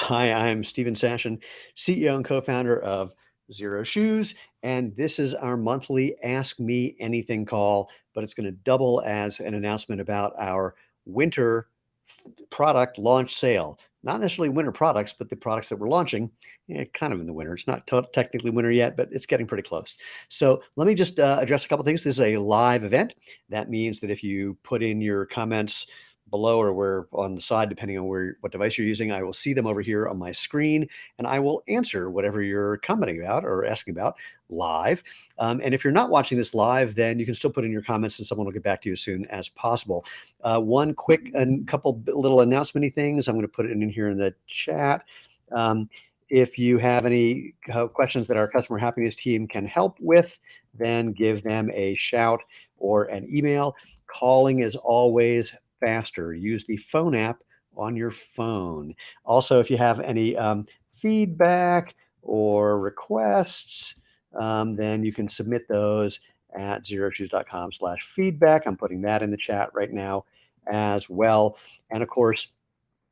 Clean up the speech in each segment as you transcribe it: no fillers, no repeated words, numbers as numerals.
Hi, I'm Stephen Sashen, CEO and co-founder of Xero Shoes, and this is our monthly Ask Me Anything call, but it's going to double as an announcement about our winter product launch sale. Not necessarily winter products, but the products that we're launching, kind of in the winter. It's not technically winter yet, but it's getting pretty close. So let me just address a couple things. This is a live event. That means that if you put in your comments below or where on the side, depending on what device you're using, I will see them over here on my screen, and I will answer whatever you're commenting about or asking about live. And if you're not watching this live, then you can still put in your comments, and someone will get back to you as soon as possible. One quick and couple little announcement-y things. I'm going to put it in here in the chat. Um, if you have any questions that our customer happiness team can help with, then give them a shout or an email. Calling is always faster. Use the phone app on your phone. Also, if you have any feedback or requests, then you can submit those at xeroshoes.com/feedback. I'm putting that in the chat right now as well. And of course,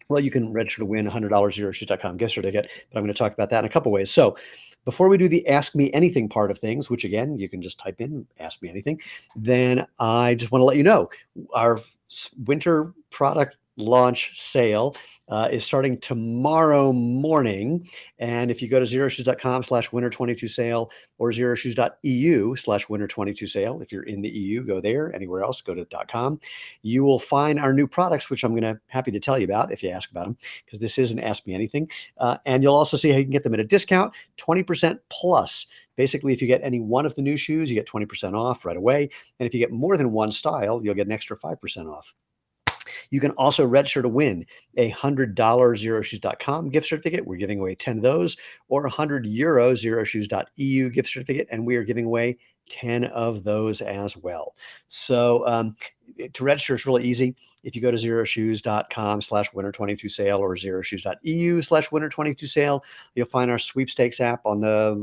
well, you can register to win a $100 xeroshoes.com gift certificate, but I'm going to talk about that in a couple ways. So before we do the Ask Me Anything part of things, which again, you can just type in Ask Me Anything, then I just want to let you know our winter product launch sale is starting tomorrow morning. And if you go to xeroshoes.com/winter22sale or xeroshoes.eu/winter22sale, if you're in the EU, go there. Anywhere else, go to .com. You will find our new products, which I'm going to happy to tell you about if you ask about them, because this is an Ask Me Anything. And you'll also see how you can get them at a discount, 20% plus. Basically, if you get any one of the new shoes, you get 20% off right away. And if you get more than one style, you'll get an extra 5% off. You can also register to win a $100 xeroshoes.com gift certificate. We're giving away 10 of those, or €100 xeroshoes.eu gift certificate, and we are giving away 10 of those as well. So to register is really easy. If you go to xeroshoes.com/winter22sale or xeroshoes.eu/winter22sale, you'll find our sweepstakes app on the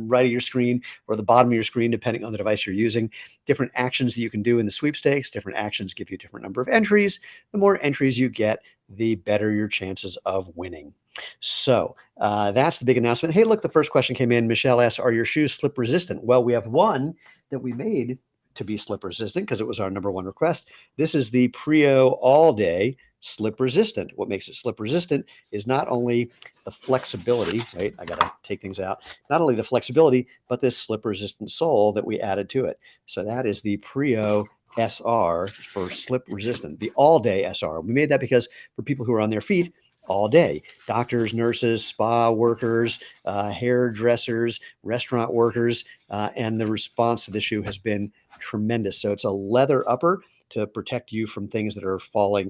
right of your screen or the bottom of your screen, depending on the device you're using. Different actions that you can do in the sweepstakes. Different actions give you a different number of entries. The more entries you get, the better your chances of winning. So that's the big announcement. Hey, look, the first question came in. Michelle asks, are your shoes slip resistant? Well, we have one that we made to be slip resistant because it was our number one request. This is the Prio All Day Slip Resistant. What makes it slip resistant is not only the flexibility, right? I got to take things out. Not only the flexibility, but this slip resistant sole that we added to it. So that is the Prio SR for slip resistant, the all day SR. We made that because for people who are on their feet all day, doctors, nurses, spa workers, hairdressers, restaurant workers, and the response to the shoe has been tremendous. So it's a leather upper to protect you from things that are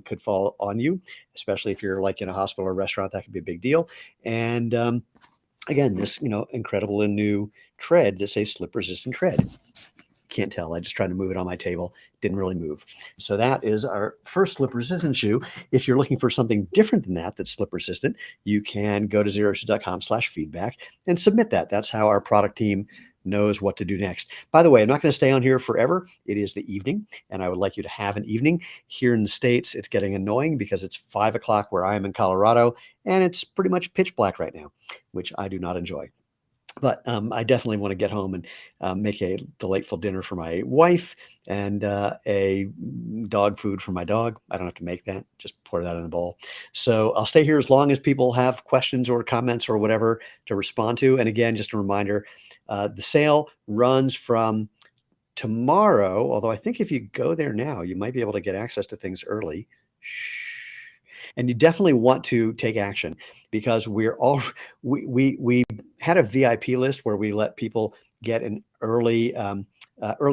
could fall on you, especially if you're like in a hospital or restaurant. That could be a big deal. And again, this incredible and new tread that's a slip resistant tread. Can't tell. I just tried to move it on my table. Didn't really move. So that is our first slip resistant shoe. If you're looking for something different than that, that's slip resistant, you can go to xeroshoes.com/feedback and submit that. That's how our product team knows what to do next. By the way, I'm not going to stay on here forever. It is the evening, and I would like you to have an evening. Here in the States, it's getting annoying because it's 5 o'clock where I am in Colorado, and it's pretty much pitch black right now, which I do not enjoy. But I definitely want to get home and make a delightful dinner for my wife and a dog food for my dog. I don't have to make that, just pour that in the bowl. So I'll stay here as long as people have questions or comments or whatever to respond to. And again, just a reminder, the sale runs from tomorrow, although I think if you go there now, you might be able to get access to things early. Shh. And you definitely want to take action because we had a VIP list where we let people get an early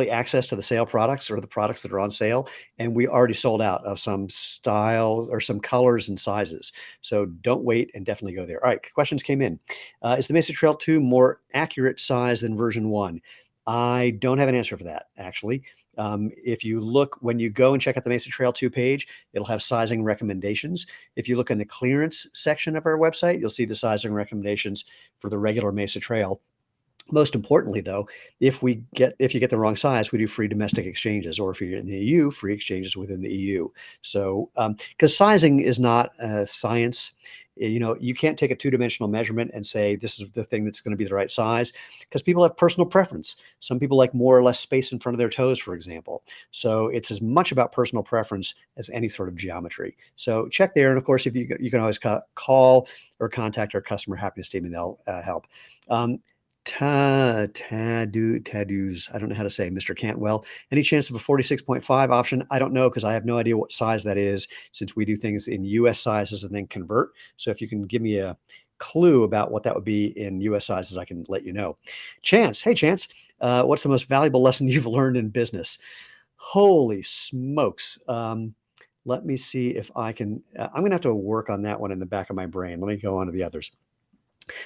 access to the sale products or the products that are on sale, and we already sold out of some styles or some colors and sizes. So don't wait and definitely go there. All right, questions came in. Is the Mesa Trail 2 more accurate size than version 1? I don't have an answer for that, actually. If you look, when you go and check out the Mesa Trail 2 page, it'll have sizing recommendations. If you look in the clearance section of our website, you'll see the sizing recommendations for the regular Mesa Trail. Most importantly, though, if you get the wrong size, we do free domestic exchanges, or if you're in the EU, free exchanges within the EU. So, because sizing is not a science, you can't take a two-dimensional measurement and say this is the thing that's going to be the right size, because people have personal preference. Some people like more or less space in front of their toes, for example. So it's as much about personal preference as any sort of geometry. So check there, and of course, if you can always call or contact our customer happiness team, and they'll help. Tadoos. I don't know how to say, Mr. Cantwell. Any chance of a 46.5 option? I don't know, because I have no idea what size that is, since we do things in US sizes and then convert. So if you can give me a clue about what that would be in US sizes, I can let you know. Chance. Hey, Chance. What's the most valuable lesson you've learned in business? Holy smokes. Let me see if I can. I'm going to have to work on that one in the back of my brain. Let me go on to the others.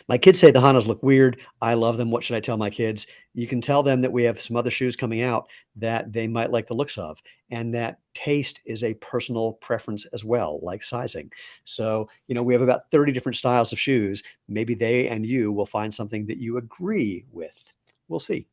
My kids say the Hanas look weird. I love them. What should I tell my kids? You can tell them that we have some other shoes coming out that they might like the looks of, and that taste is a personal preference as well, like sizing. So, we have about 30 different styles of shoes. Maybe they and you will find something that you agree with. We'll see.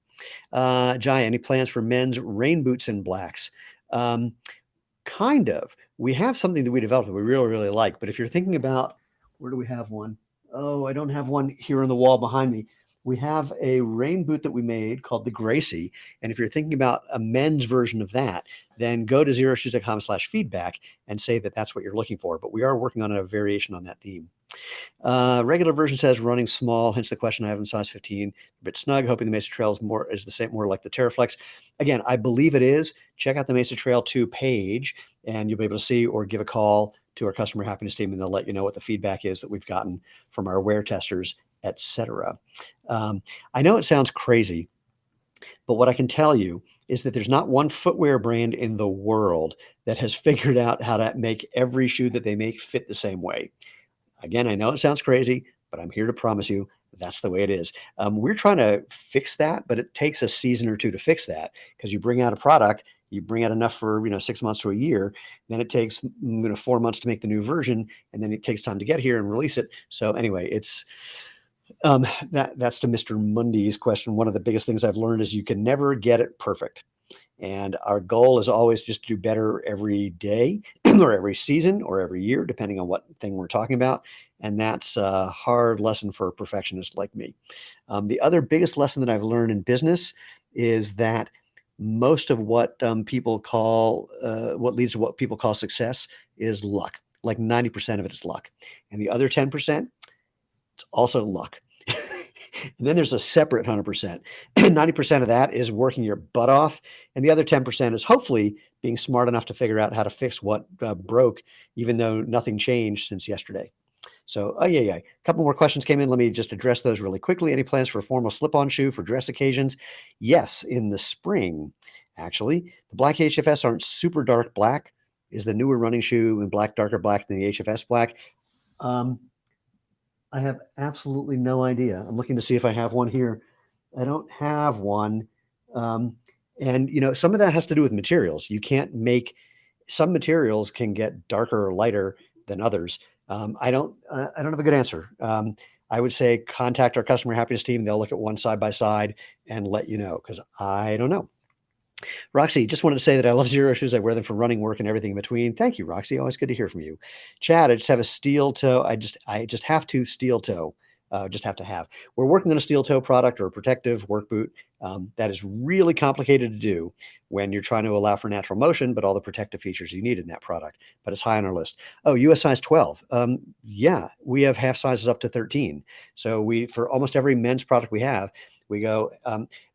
Jai, any plans for men's rain boots in blacks? Kind of. We have something that we developed that we really, really like. But if you're thinking about, where do we have one? Oh, I don't have one here on the wall behind me. We have a rain boot that we made called the Gracie. And if you're thinking about a men's version of that, then go to xeroshoes.com/feedback and say that that's what you're looking for. But we are working on a variation on that theme. Regular version says running small, hence the question. I have in size 15, a bit snug, hoping the Mesa Trail is the same, more like the Terraflex. Again, I believe it is. Check out the Mesa Trail 2 page, and you'll be able to see, or give a call to our customer happiness team, and they'll let you know what the feedback is that we've gotten from our wear testers, etc. I know it sounds crazy, but what I can tell you is that there's not one footwear brand in the world that has figured out how to make every shoe that they make fit the same way. Again, I know it sounds crazy, but I'm here to promise you that's the way it is. We're trying to fix that, but it takes a season or two to fix that, because you bring out a product, you bring out enough for 6 months to a year, then it takes 4 months to make the new version, and then it takes time to get here and release it. So anyway, it's that's to Mr. Mundy's question. One of the biggest things I've learned is you can never get it perfect. And our goal is always just to do better every day or every season or every year, depending on what thing we're talking about. And that's a hard lesson for a perfectionist like me. The other biggest lesson that I've learned in business is that most of what people call, what leads to what people call success is luck. Like 90% of it is luck. And the other 10%, it's also luck. And then there's a separate 100%. 90% of that is working your butt off. And the other 10% is hopefully being smart enough to figure out how to fix what broke, even though nothing changed since yesterday. So, a couple more questions came in. Let me just address those really quickly. Any plans for a formal slip-on shoe for dress occasions? Yes, in the spring, actually. The black HFS aren't super dark black. Is the newer running shoe in black darker black than the HFS black? I have absolutely no idea. I'm looking to see if I have one here. I don't have one. And some of that has to do with materials. You can't make, some materials can get darker or lighter than others. I don't have a good answer. I would say contact our customer happiness team. They'll look at one side by side and let you know, because I don't know. Roxy, just wanted to say that I love Xero Shoes. I wear them for running, work, and everything in between. Thank you, Roxy. Always good to hear from you. Chad, I just have a steel toe. I just have to steel toe. Just have to have. We're working on a steel toe product or a protective work boot. That is really complicated to do when you're trying to allow for natural motion, but all the protective features you need in that product. But it's high on our list. Oh, US size 12. Yeah, we have half sizes up to 13. So for almost every men's product we have, we go,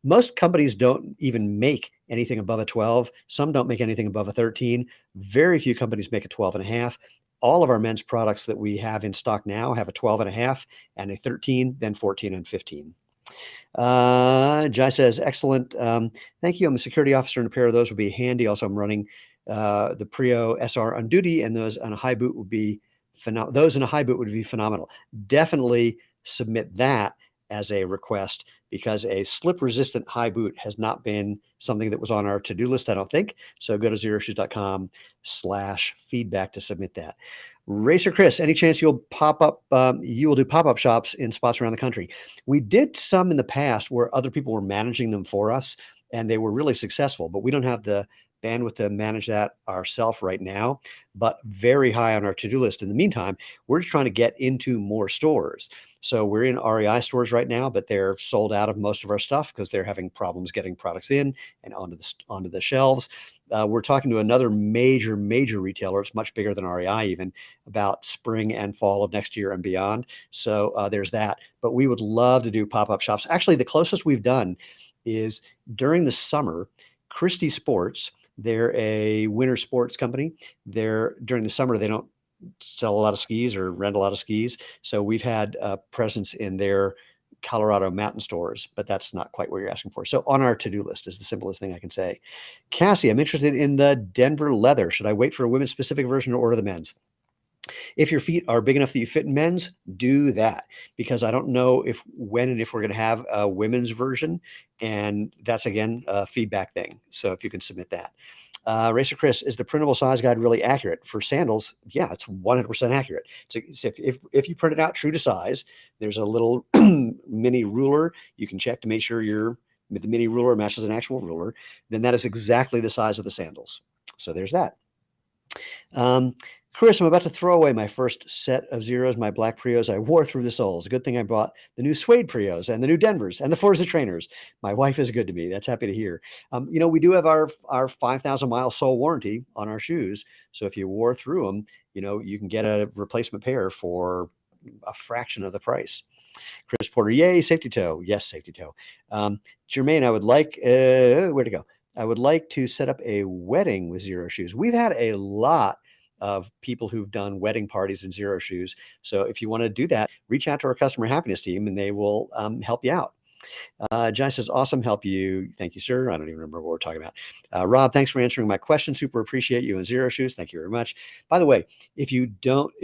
most companies don't even make anything above a 12. Some don't make anything above a 13. Very few companies make a 12 and a half. All of our men's products that we have in stock now have a 12 and a half and a 13, then 14 and 15. Jai says, excellent. Thank you. I'm a security officer, and a pair of those would be handy. Also, I'm running the Prio SR on duty, and those on a high boot would be phenomenal. Those in a high boot would be phenomenal. Definitely submit that as a request, because a slip-resistant high boot has not been something that was on our to-do list, I don't think. So go to xeroshoes.com/feedback to submit that. Racer Chris, any chance you will do pop-up shops in spots around the country? We did some in the past where other people were managing them for us, and they were really successful, but we don't have the bandwidth to manage that ourselves right now, but very high on our to-do list. In the meantime, we're just trying to get into more stores. So we're in REI stores right now, but they're sold out of most of our stuff because they're having problems getting products in and onto the shelves. We're talking to another major retailer. It's much bigger than REI even, about spring and fall of next year and beyond. So there's that. But we would love to do pop-up shops. Actually, the closest we've done is during the summer. Christie Sports, they're a winter sports company. During the summer, they don't sell a lot of skis or rent a lot of skis. So we've had a presence in their Colorado mountain stores, but that's not quite what you're asking for. So on our to-do list is the simplest thing I can say. Cassie, I'm interested in the Denver leather. Should I wait for a women's specific version or order the men's? If your feet are big enough that you fit in men's, do that, because I don't know when and if we're going to have a women's version. And that's, again, a feedback thing. So if you can submit that. Racer Chris, is the printable size guide really accurate for sandals? Yeah, it's 100% accurate. So if you print it out true to size, there's a little mini ruler you can check to make sure the mini ruler matches an actual ruler. Then that is exactly the size of the sandals. So there's that. Chris, I'm about to throw away my first set of Xeros, my black Prios. I wore through the soles. Good thing I bought the new suede Prios and the new Denvers and the Forza trainers. My wife is good to me. That's happy to hear. We do have our 5,000 mile sole warranty on our shoes. So if you wore through them, you can get a replacement pair for a fraction of the price. Chris Porter, yay, safety toe. Yes, safety toe. Jermaine, I would like, where to go? I would like to set up a wedding with Xero Shoes. We've had a lot of people who've done wedding parties in Xero Shoes. So if you want to do that, reach out to our customer happiness team and they will help you out. John says, awesome, help you. Thank you, sir. I don't even remember what we're talking about. Rob, thanks for answering my question. Super appreciate you and Xero Shoes. Thank you very much. By the way, if you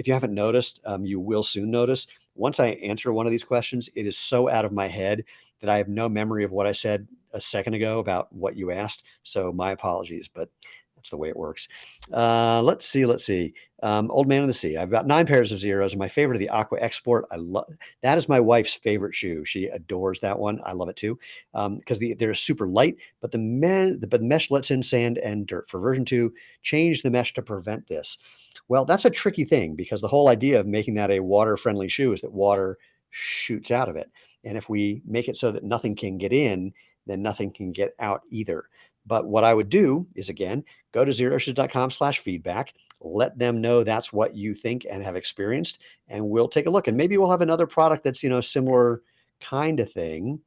haven't noticed, you will soon notice. Once I answer one of these questions, it is so out of my head that I have no memory of what I said a second ago about what you asked. So my apologies, but that's the way it works. Let's see. Old Man in the Sea. I've got 9 pairs of Xeros, and my favorite are the Aqua Export. I love that. Is my wife's favorite shoe. She adores that one. I love it too, because they're super light, but the mesh lets in sand and dirt. For version 2, change the mesh to prevent this. Well, that's a tricky thing, because the whole idea of making that a water-friendly shoe is that water shoots out of it. And if we make it so that nothing can get in, then nothing can get out either. But what I would do is, again, go to xeroshoes.com/feedback. Let them know that's what you think and have experienced, and we'll take a look. And maybe we'll have another product that's, similar kind of thing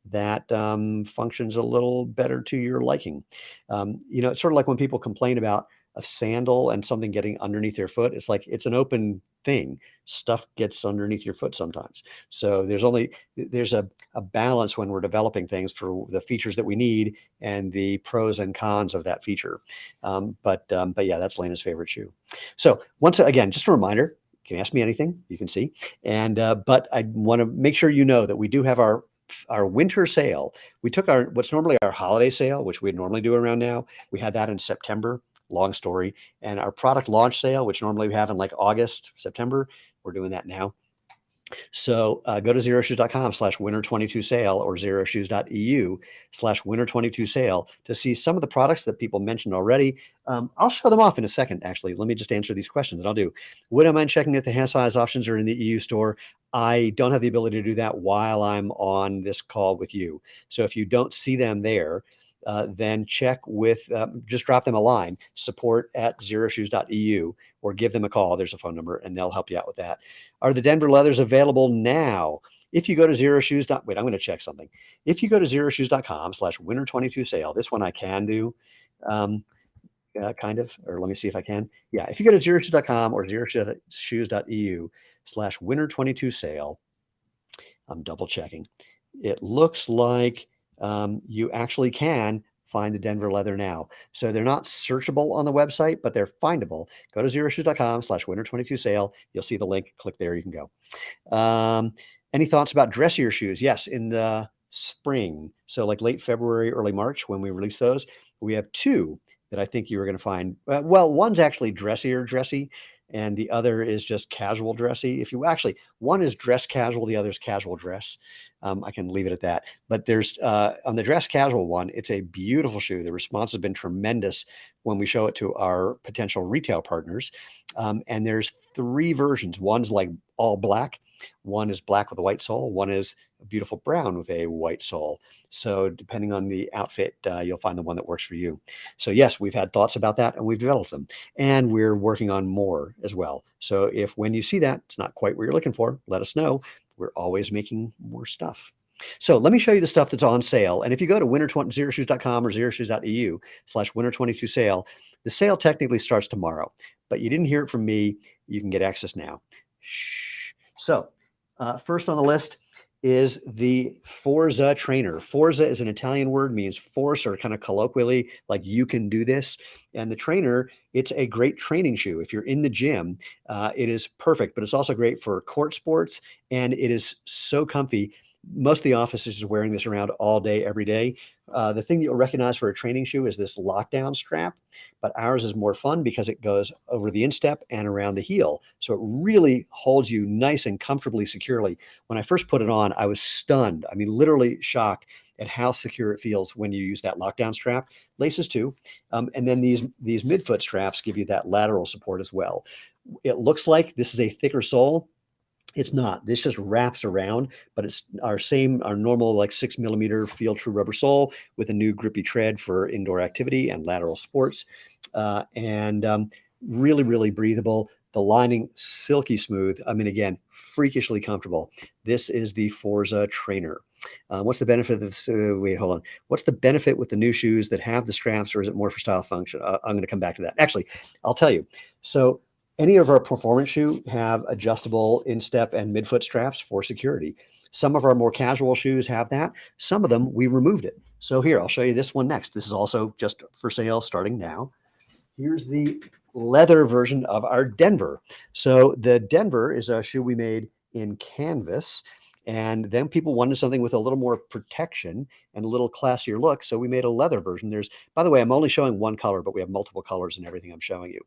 that functions a little better to your liking. It's sort of like when people complain about a sandal and something getting underneath their foot. It's like it's an open thing. Stuff gets underneath your foot sometimes. So there's a balance when we're developing things for the features that we need and the pros and cons of that feature. But yeah, that's Lena's favorite shoe. So once again, just a reminder, you can ask me anything, you can see. And but I want to make sure you know that we do have our winter sale. We took what's normally our holiday sale, which we'd normally do around now. We had that in September. Long story. And our product launch sale, which normally we have in like August, September, we're doing that now. So go to xeroshoes.com/winter22sale or xeroshoes.eu/winter22sale to see some of the products that people mentioned already. I'll show them off in a second, actually. Let me just answer these questions that I'll do. Would I mind checking if the hand size options are in the EU store? I don't have the ability to do that while I'm on this call with you. So if you don't see them there, then check with, just drop them a line, support@xeroshoes.eu, or give them a call. There's a phone number and they'll help you out with that. Are the Denver leathers available now? If you go to Xeroshoes, wait, I'm going to check something. If you go to xeroshoes.com/winter22sale, this one I can do, kind of, or let me see if I can. Yeah, if you go to xeroshoes.com or xeroshoes.eu/winter22sale, I'm double checking. It looks like you actually can find the Denver leather now. So they're not searchable on the website, but they're findable. Go to xeroshoes.com/winter22sale. You'll see the link. Click there. You can go. Any thoughts about dressier shoes? Yes, in the spring. So like late February, early March, when we release those, we have 2 that I think you are going to find. Well, one's actually dressy, and the other is just casual dressy. If you actually, one is dress casual, the other is casual dress. I can leave it at that. But there's on the dress casual one, it's a beautiful shoe. The response has been tremendous when we show it to our potential retail partners. And there's 3 versions. One's like all black, one is black with a white sole, one is a beautiful brown with a white sole. So depending on the outfit, you'll find the one that works for you. So yes, we've had thoughts about that and we've developed them, and we're working on more as well. So if when you see that it's not quite what you're looking for, let us know. We're always making more stuff. So let me show you the stuff that's on sale. And if you go to Xeroshoes.com or xeroshoes.eu/winter22 sale, the sale technically starts tomorrow, but you didn't hear it from me. You can get access now. Shh. So first on the list is the Forza trainer. Forza is an Italian word, means force, or kind of colloquially like you can do this. And the trainer, it's a great training shoe. If you're in the gym, it is perfect, but it's also great for court sports, and it is so comfy. Most of the offices are wearing this around all day, every day. The thing that you'll recognize for a training shoe is this lockdown strap, but ours is more fun because it goes over the instep and around the heel. So it really holds you nice and comfortably securely. When I first put it on, I was stunned. I mean, literally shocked at how secure it feels when you use that lockdown strap. Laces too. And then these midfoot straps give you that lateral support as well. It looks like this is a thicker sole. It's not. This just wraps around, but it's our normal like 6mm field true rubber sole with a new grippy tread for indoor activity and lateral sports, and really, really breathable. The lining silky smooth. I mean, again, freakishly comfortable. This is the Forza trainer. What's the benefit of this? Wait, hold on. What's the benefit with the new shoes that have the straps, or is it more for style function? I'm going to come back to that. Actually, I'll tell you. So any of our performance shoe have adjustable instep and midfoot straps for security. Some of our more casual shoes have that. Some of them, we removed it. So here, I'll show you this one next. This is also just for sale starting now. Here's the leather version of our Denver. So the Denver is a shoe we made in canvas, and then people wanted something with a little more protection and a little classier look. So we made a leather version. By the way, I'm only showing one color, but we have multiple colors in everything I'm showing you.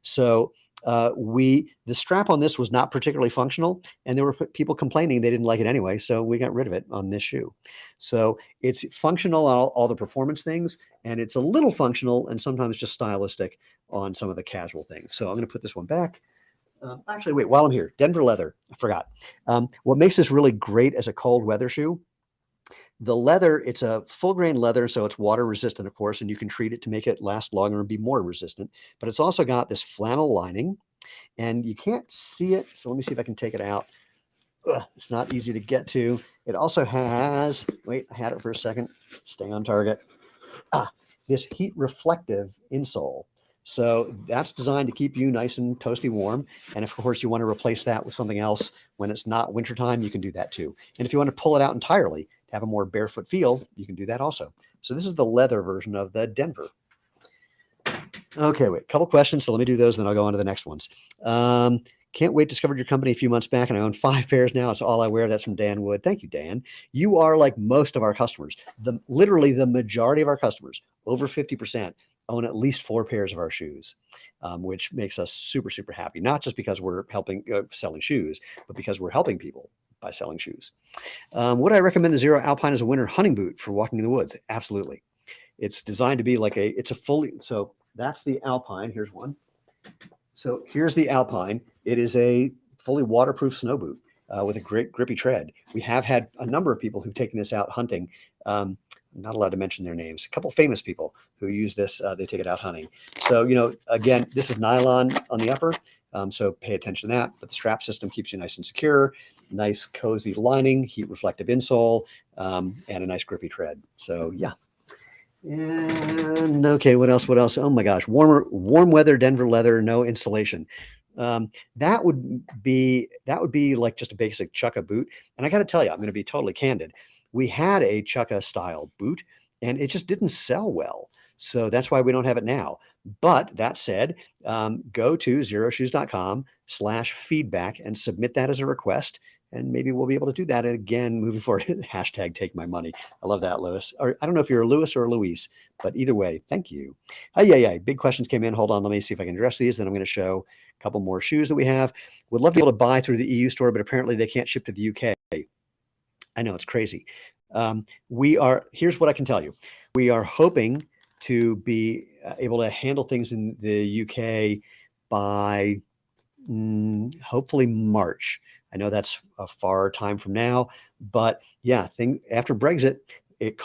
So the strap on this was not particularly functional, and there were people complaining they didn't like it anyway, so we got rid of it on this shoe. So it's functional on all the performance things, and it's a little functional and sometimes just stylistic on some of the casual things. So I'm going to put this one back. Actually, wait, while I'm here, Denver leather, I forgot. What makes this really great as a cold weather shoe, the leather, it's a full grain leather, so it's water resistant, of course, and you can treat it to make it last longer and be more resistant. But it's also got this flannel lining, and you can't see it. So let me see if I can take it out. It's not easy to get to. It also has, wait, I had it for a second. Stay on target. This heat reflective insole. So that's designed to keep you nice and toasty warm. And of course, you want to replace that with something else when it's not wintertime, you can do that too. And if you want to pull it out entirely to have a more barefoot feel, you can do that also. So this is the leather version of the Denver. Okay, wait, a couple questions. So let me do those, then I'll go on to the next ones. Can't wait, discovered your company a few months back, and I own 5 pairs now. It's all I wear. That's from Dan Wood. Thank you, Dan. You are like most of our customers. Literally the majority of our customers, over 50%, own at least 4 pairs of our shoes, which makes us super, super happy. Not just because we're helping selling shoes, but because we're helping people by selling shoes. Would I recommend the Xero Alpine as a winter hunting boot for walking in the woods? Absolutely. It's designed to be like so that's the Alpine. Here's one. So here's the Alpine. It is a fully waterproof snow boot with a great grippy tread. We have had a number of people who've taken this out hunting. I'm not allowed to mention their names. A couple famous people who use this, they take it out hunting. So, again, this is nylon on the upper, so pay attention to that. But the strap system keeps you nice and secure, nice cozy lining, heat reflective insole, and a nice grippy tread. So, yeah. And okay, what else? Oh my gosh, warm weather Denver leather, no insulation. That would be like just a basic Chukka boot. And I got to tell you, I'm going to be totally candid. We had a Chukka style boot, and it just didn't sell well. So that's why we don't have it now. But that said, go to xeroshoes.com/feedback and submit that as a request. And maybe we'll be able to do that again moving forward. Hashtag take my money. I love that, Lewis. Or I don't know if you're a Lewis or a Louise, but either way, thank you. Yeah. Big questions came in. Hold on. Let me see if I can address these. Then I'm going to show a couple more shoes that we have. Would love to be able to buy through the EU store, but apparently they can't ship to the UK. I know, it's crazy. Here's what I can tell you. We are hoping to be able to handle things in the UK by hopefully March. I know that's a far time from now, but yeah, after Brexit, it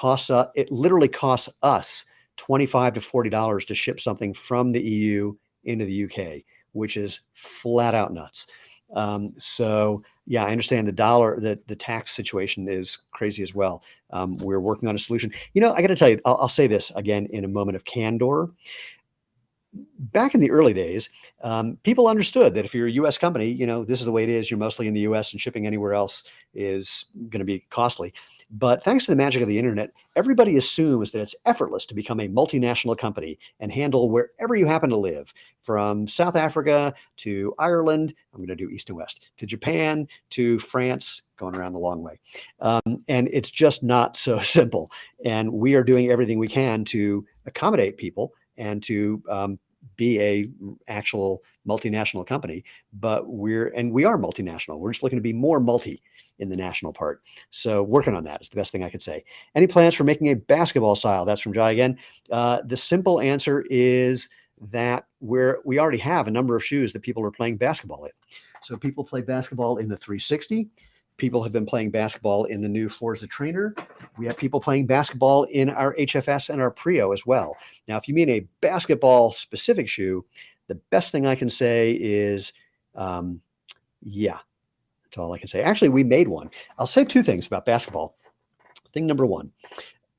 literally costs us $25 to $40 to ship something from the EU into the UK, which is flat out nuts. So yeah, I understand the tax situation is crazy as well. We're working on a solution. I got to tell you, I'll say this again in a moment of candor. Back in the early days, people understood that if you're a U.S. company, this is the way it is. You're mostly in the U.S. and shipping anywhere else is going to be costly. But thanks to the magic of the internet, everybody assumes that it's effortless to become a multinational company and handle wherever you happen to live, from South Africa to Ireland. I'm going to do East and West, to Japan, to France, going around the long way. And it's just not so simple. And we are doing everything we can to accommodate people and to be a actual multinational company, but we are multinational. We're just looking to be more multi in the national part. So working on that is the best thing I could say. Any plans for making a basketball style? That's from Jai again. The simple answer is that we already have a number of shoes that people are playing basketball in. So people play basketball in the 360. People have been playing basketball in the new Forza Trainer. We have people playing basketball in our HFS and our Prio as well. Now, if you mean a basketball specific shoe, the best thing I can say is, yeah, that's all I can say. Actually, we made one. I'll say two things about basketball. Thing number one,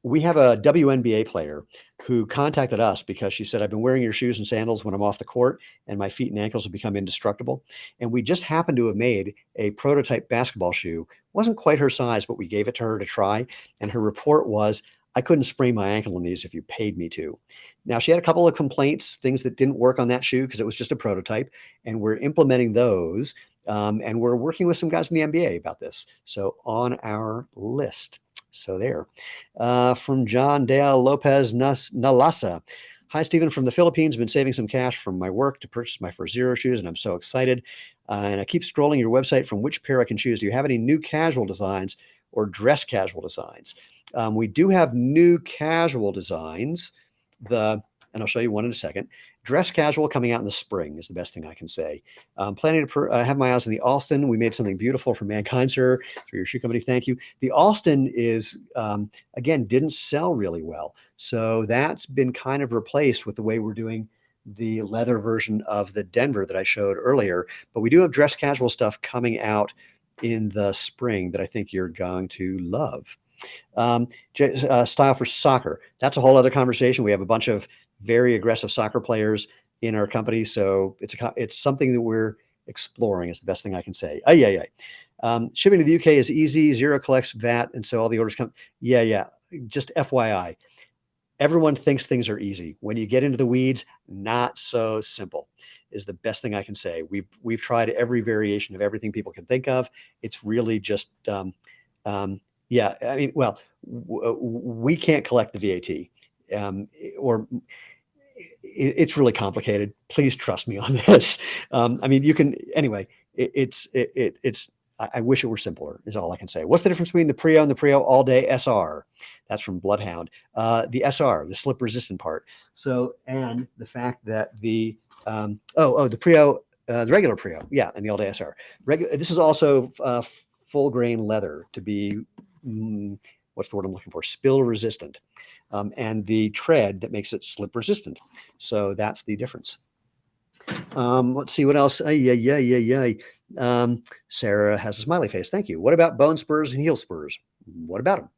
we have a WNBA player who contacted us because she said, I've been wearing your shoes and sandals when I'm off the court and my feet and ankles have become indestructible. And we just happened to have made a prototype basketball shoe. Wasn't quite her size, but we gave it to her to try. And her report was, I couldn't sprain my ankle in these if you paid me to. Now, she had a couple of complaints, things that didn't work on that shoe because it was just a prototype. And we're implementing those. And we're working with some guys in the NBA about this. So on our list. So there. From John Dale Lopez Nalasa. Hi, Stephen, from the Philippines. Been saving some cash from my work to purchase my first Xero shoes, and I'm so excited. And I keep scrolling your website from which pair I can choose. Do you have any new casual designs or dress casual designs? We do have new casual designs. And I'll show you one in a second. Dress casual coming out in the spring is the best thing I can say. Planning to have my eyes on the Alston. We made something beautiful for Mankind, sir, for your shoe company. Thank you. The Alston is, again, didn't sell really well. So that's been kind of replaced with the way we're doing the leather version of the Denver that I showed earlier. But we do have dress casual stuff coming out in the spring that I think you're going to love. Style for soccer. That's a whole other conversation. We have a bunch of very aggressive soccer players in our company. So it's something that we're exploring is the best thing I can say. Shipping to the UK is easy. Xero collects VAT. And so all the orders come. Yeah. Just FYI, everyone thinks things are easy. When you get into the weeds, not so simple is the best thing I can say. We've tried every variation of everything people can think of. It's really just, yeah, I mean, well, we can't collect the VAT, or it's really complicated. Please trust me on this. I mean, you can anyway. I wish it were simpler. Is all I can say. What's the difference between the Prio and the Prio All Day SR? That's from Bloodhound. The SR, the slip resistant part. So, and the fact that the the Prio, the regular Prio, yeah, and the All Day SR. This is also full grain leather to be. What's the word I'm looking for? Spill resistant, and the tread that makes it slip resistant. So that's the difference. Let's see what else. Sarah has a smiley face. Thank you. What about bone spurs and heel spurs? What about them?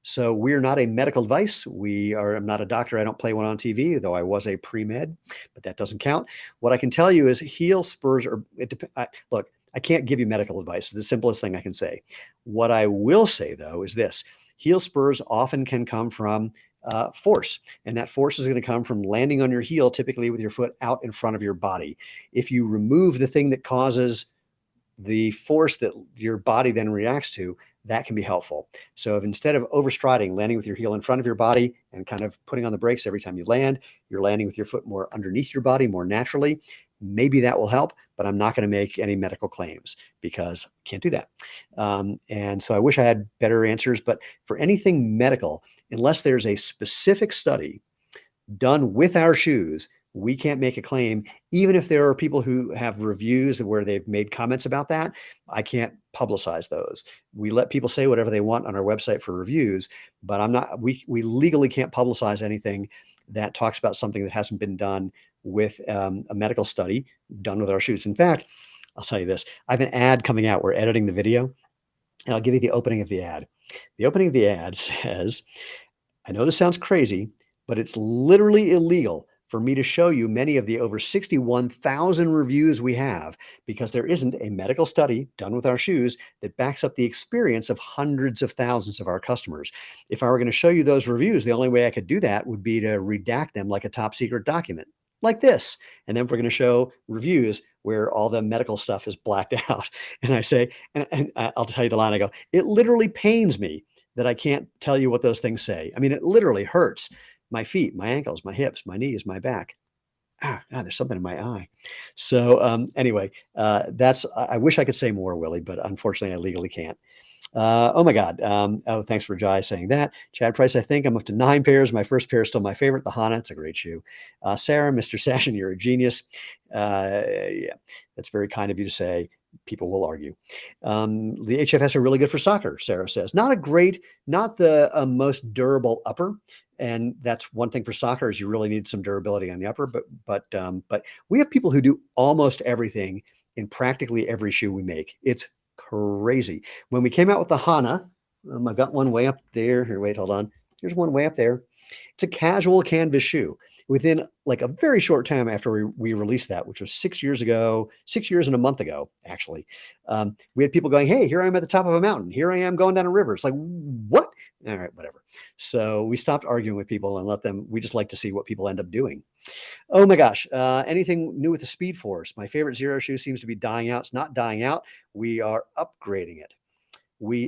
So we're not a medical device. I'm not a doctor. I don't play one on TV, though I was a pre-med, but that doesn't count. What I can tell you is heel spurs are, look, I can't give you medical advice. It's the simplest thing I can say. What I will say, though, is this. Heel spurs often can come from force. And that force is going to come from landing on your heel, typically with your foot out in front of your body. If you remove the thing that causes the force that your body then reacts to, that can be helpful. So if instead of overstriding, landing with your heel in front of your body and kind of putting on the brakes every time you land, you're landing with your foot more underneath your body more naturally, maybe that will help, but I'm not going to make any medical claims because I can't do that. And so I wish I had better answers, but for anything medical, unless there's a specific study done with our shoes, we can't make a claim. Even if there are people who have reviews where they've made comments about that, I can't publicize those. We let people say whatever they want on our website for reviews, but we legally can't publicize anything that talks about something that hasn't been done with a medical study done with our shoes. In fact, I'll tell you this, I have an ad coming out. We're editing the video, and I'll give you the opening of the ad. The opening of the ad says, I know this sounds crazy, but it's literally illegal for me to show you many of the over 61,000 reviews we have because there isn't a medical study done with our shoes that backs up the experience of hundreds of thousands of our customers. If I were going to show you those reviews, the only way I could do that would be to redact them like a top secret document, like this. And then we're going to show reviews where all the medical stuff is blacked out. And I say, and I'll tell you the line, I go, it literally pains me that I can't tell you what those things say. I mean, it literally hurts my feet, my ankles, my hips, my knees, my back. God, there's something in my eye. So anyway, I wish I could say more, Willie, but unfortunately I legally can't. Oh my God. Thanks for Jai saying that. Chad Price, I think I'm up to 9 pairs. My first pair is still my favorite, the Hana. It's a great shoe. Sarah, Mr. Sashen, you're a genius. Yeah, that's very kind of you to say. People will argue. The HFS are really good for soccer, Sarah says. Not the most durable upper. And that's one thing for soccer is you really need some durability on the upper. But we have people who do almost everything in practically every shoe we make. It's crazy. When we came out with the Hana, I've got one way up there. Here, wait, hold on. Here's one way up there. It's a casual canvas shoe. Within like a very short time after we released that, which was 6 years ago, 6 years and a month ago, actually, we had people going, hey, here I am at the top of a mountain. Here I am going down a river. It's like, what? All right, whatever. So we stopped arguing with people and we just like to see what people end up doing. Oh my gosh. Anything new with the Speed Force? My favorite Xero shoe seems to be dying out. It's not dying out. We are upgrading it.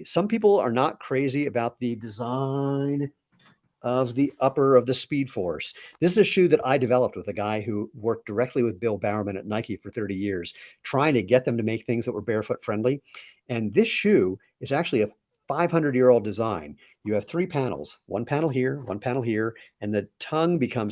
Some people are not crazy about the design of the upper of the Speed Force. This is a shoe that I developed with a guy who worked directly with Bill Bowerman at Nike for 30 years, trying to get them to make things that were barefoot friendly. And this shoe is actually a 500-year-old design. You have 3 panels, one panel here, and the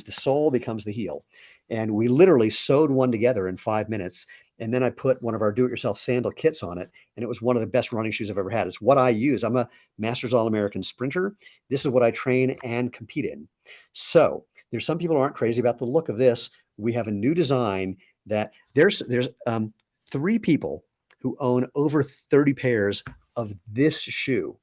sole becomes the heel. And we literally sewed one together in 5 minutes. And then I put one of our do-it-yourself sandal kits on it. And it was one of the best running shoes I've ever had. It's what I use. I'm a Masters All-American sprinter. This is what I train and compete in. So there's some people who aren't crazy about the look of this. We have a new design that there's 3 people who own over 30 pairs of this shoe.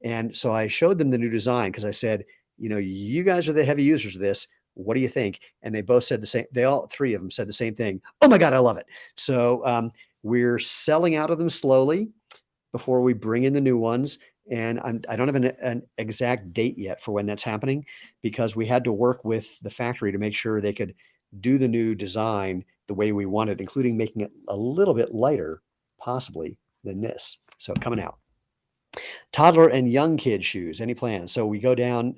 And so I showed them the new design because I said, you guys are the heavy users of this. What do you think? And they both said the same. All 3 of them said the same thing. Oh my God, I love it. So we're selling out of them slowly before we bring in the new ones. And I don't have an exact date yet for when that's happening because we had to work with the factory to make sure they could do the new design the way we wanted, including making it a little bit lighter, possibly, than this. So coming out. Toddler and young kid shoes. Any plans? So we go down.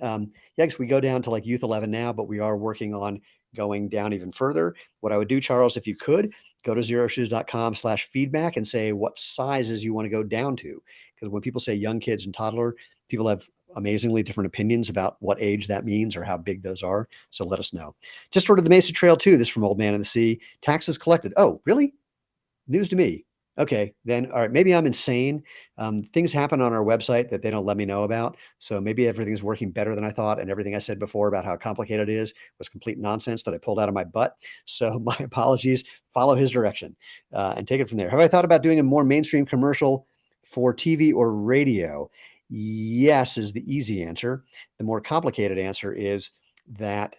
We go down to like youth 11 now, but we are working on going down even further. What I would do, Charles, if you could, go to xeroshoes.com/feedback and say what sizes you want to go down to. Because when people say young kids and toddler, people have amazingly different opinions about what age that means or how big those are. So let us know. Just ordered the Mesa Trail 2. This from Old Man in the Sea. Taxes collected. Oh, really? News to me. Okay, then, all right, maybe I'm insane. Things happen on our website that they don't let me know about. So maybe everything's working better than I thought. And everything I said before about how complicated it is was complete nonsense that I pulled out of my butt. So my apologies. Follow his direction and take it from there. Have I thought about doing a more mainstream commercial for TV or radio? Yes, is the easy answer. The more complicated answer is that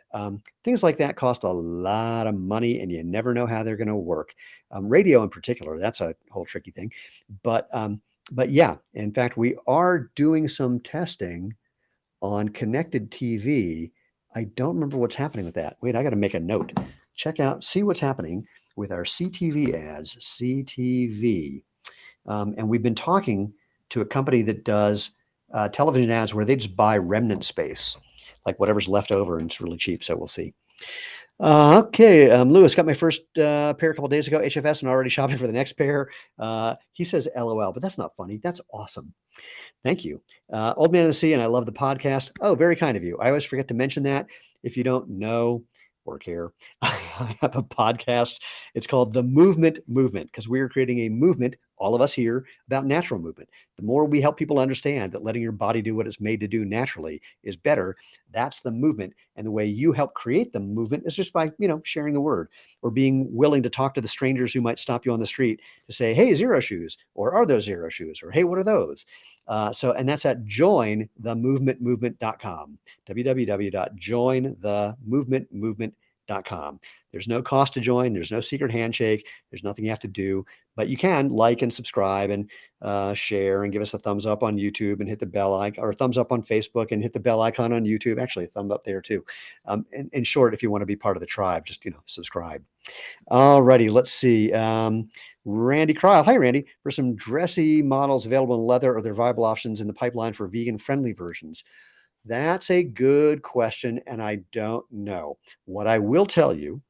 things like that cost a lot of money and you never know how they're going to work. Radio in particular, that's a whole tricky thing. But yeah, in fact, we are doing some testing on connected TV. I don't remember what's happening with that. Wait, I got to make a note. Check out, see what's happening with our CTV ads, CTV. And we've been talking to a company that does television ads where they just buy remnant space, like whatever's left over, and it's really cheap. So we'll see. Okay, Lewis got my first pair a couple days ago, HFS, and already shopping for the next pair. He says LOL, but that's not funny. That's awesome. Thank you. Old Man of the Sea, and I love the podcast. Oh, very kind of you. I always forget to mention that. If you don't know or care, I have a podcast. It's called The Movement because we're creating a movement, all of us here, about natural movement. The more we help people understand that letting your body do what it's made to do naturally is better, that's the movement. And the way you help create the movement is just by, sharing the word or being willing to talk to the strangers who might stop you on the street to say, hey, Xero Shoes, or are those Xero Shoes? Or hey, what are those? And that's at jointhemovementmovement.com, www.jointhemovementmovement.com. There's no cost to join. There's no secret handshake. There's nothing you have to do, but you can like and subscribe and share and give us a thumbs up on YouTube and hit the bell icon, or thumbs up on Facebook and hit the bell icon on YouTube. Actually, a thumb up there too. In short, if you want to be part of the tribe, just, subscribe. All righty, let's see. Randy Cryle. Hi, Randy. For some dressy models available in leather, are there viable options in the pipeline for vegan-friendly versions? That's a good question, and I don't know. What I will tell you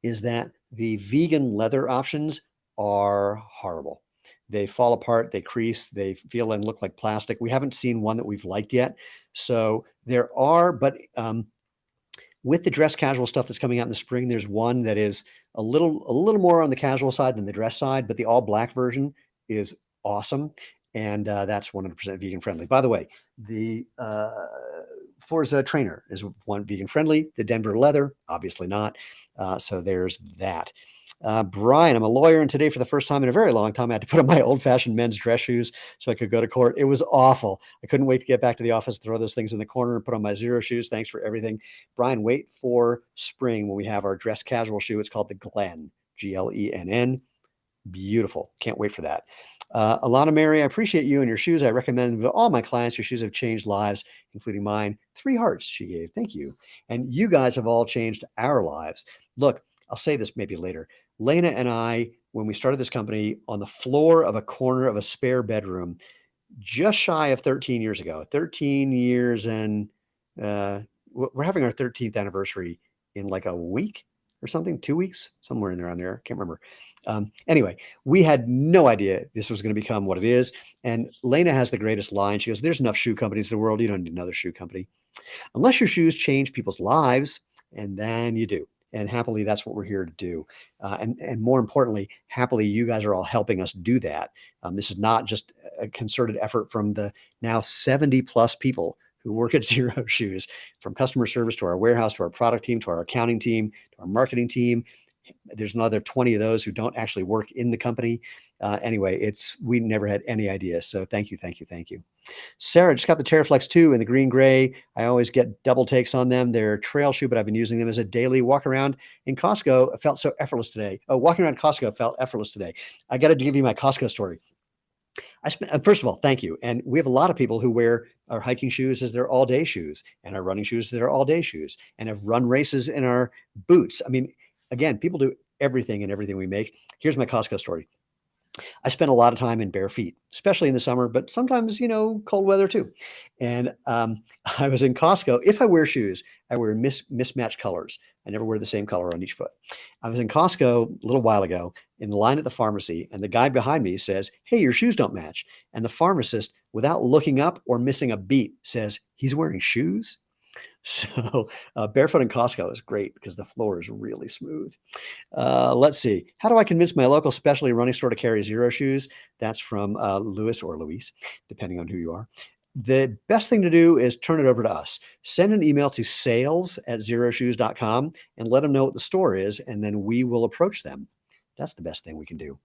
is that the vegan leather options are horrible. They fall apart, they crease, they feel and look like plastic. We haven't seen one that we've liked yet. So there are, but with the dress casual stuff that's coming out in the spring, there's one that is a little more on the casual side than the dress side, but the all black version is awesome. And that's 100% vegan friendly. By the way, the Forza trainer is one vegan friendly. The Denver leather, obviously not. So there's that. Brian, I'm a lawyer, and today for the first time in a very long time, I had to put on my old-fashioned men's dress shoes so I could go to court. It was awful. I couldn't wait to get back to the office, throw those things in the corner, and put on my Xero shoes. Thanks for everything. Brian, wait for spring when we have our dress casual shoe. It's called the Glenn, Glenn. Beautiful. Can't wait for that. Alana Mary, I appreciate you and your shoes. I recommend to all my clients. Your shoes have changed lives, including mine. 3 hearts she gave. Thank you. And you guys have all changed our lives. Look, I'll say this maybe later. Lena and I, when we started this company, on the floor of a corner of a spare bedroom, just shy of 13 years ago, 13 years, and we're having our 13th anniversary in like a week or something, 2 weeks, somewhere in there on there. Can't remember. Anyway, we had no idea this was going to become what it is. And Lena has the greatest line. She goes, there's enough shoe companies in the world. You don't need another shoe company. Unless your shoes change people's lives, and then you do. And happily, that's what we're here to do. And more importantly, happily, you guys are all helping us do that. This is not just a concerted effort from the now 70 plus people who work at Xero Shoes, from customer service to our warehouse, to our product team, to our accounting team, to our marketing team. There's another 20 of those who don't actually work in the company. Anyway, we never had any idea. So thank you, thank you, thank you. Sarah just got the Terraflex 2 in the green gray. I always get double takes on them. They're a trail shoe, but I've been using them as a daily walk around in Costco. It felt so effortless today. Oh, walking around Costco felt effortless today. I got to give you my Costco story. First of all, thank you. And we have a lot of people who wear our hiking shoes as their all-day shoes, and our running shoes as their all-day shoes, and have run races in our boots. I mean, again, people do everything in everything we make. Here's my Costco story. I spend a lot of time in bare feet, especially in the summer, but sometimes, cold weather too. And I was in Costco. If I wear shoes, I wear mismatched colors. I never wear the same color on each foot. I was in Costco a little while ago in line at the pharmacy, and the guy behind me says, hey, your shoes don't match. And the pharmacist, without looking up or missing a beat, says, he's wearing shoes? So barefoot in Costco is great because the floor is really smooth. Let's see. How do I convince my local specialty running store to carry Xero Shoes? That's from Louis or Louise, depending on who you are. The best thing to do is turn it over to us. Send an email to sales@xeroshoes.com and let them know what the store is, and then we will approach them. That's the best thing we can do.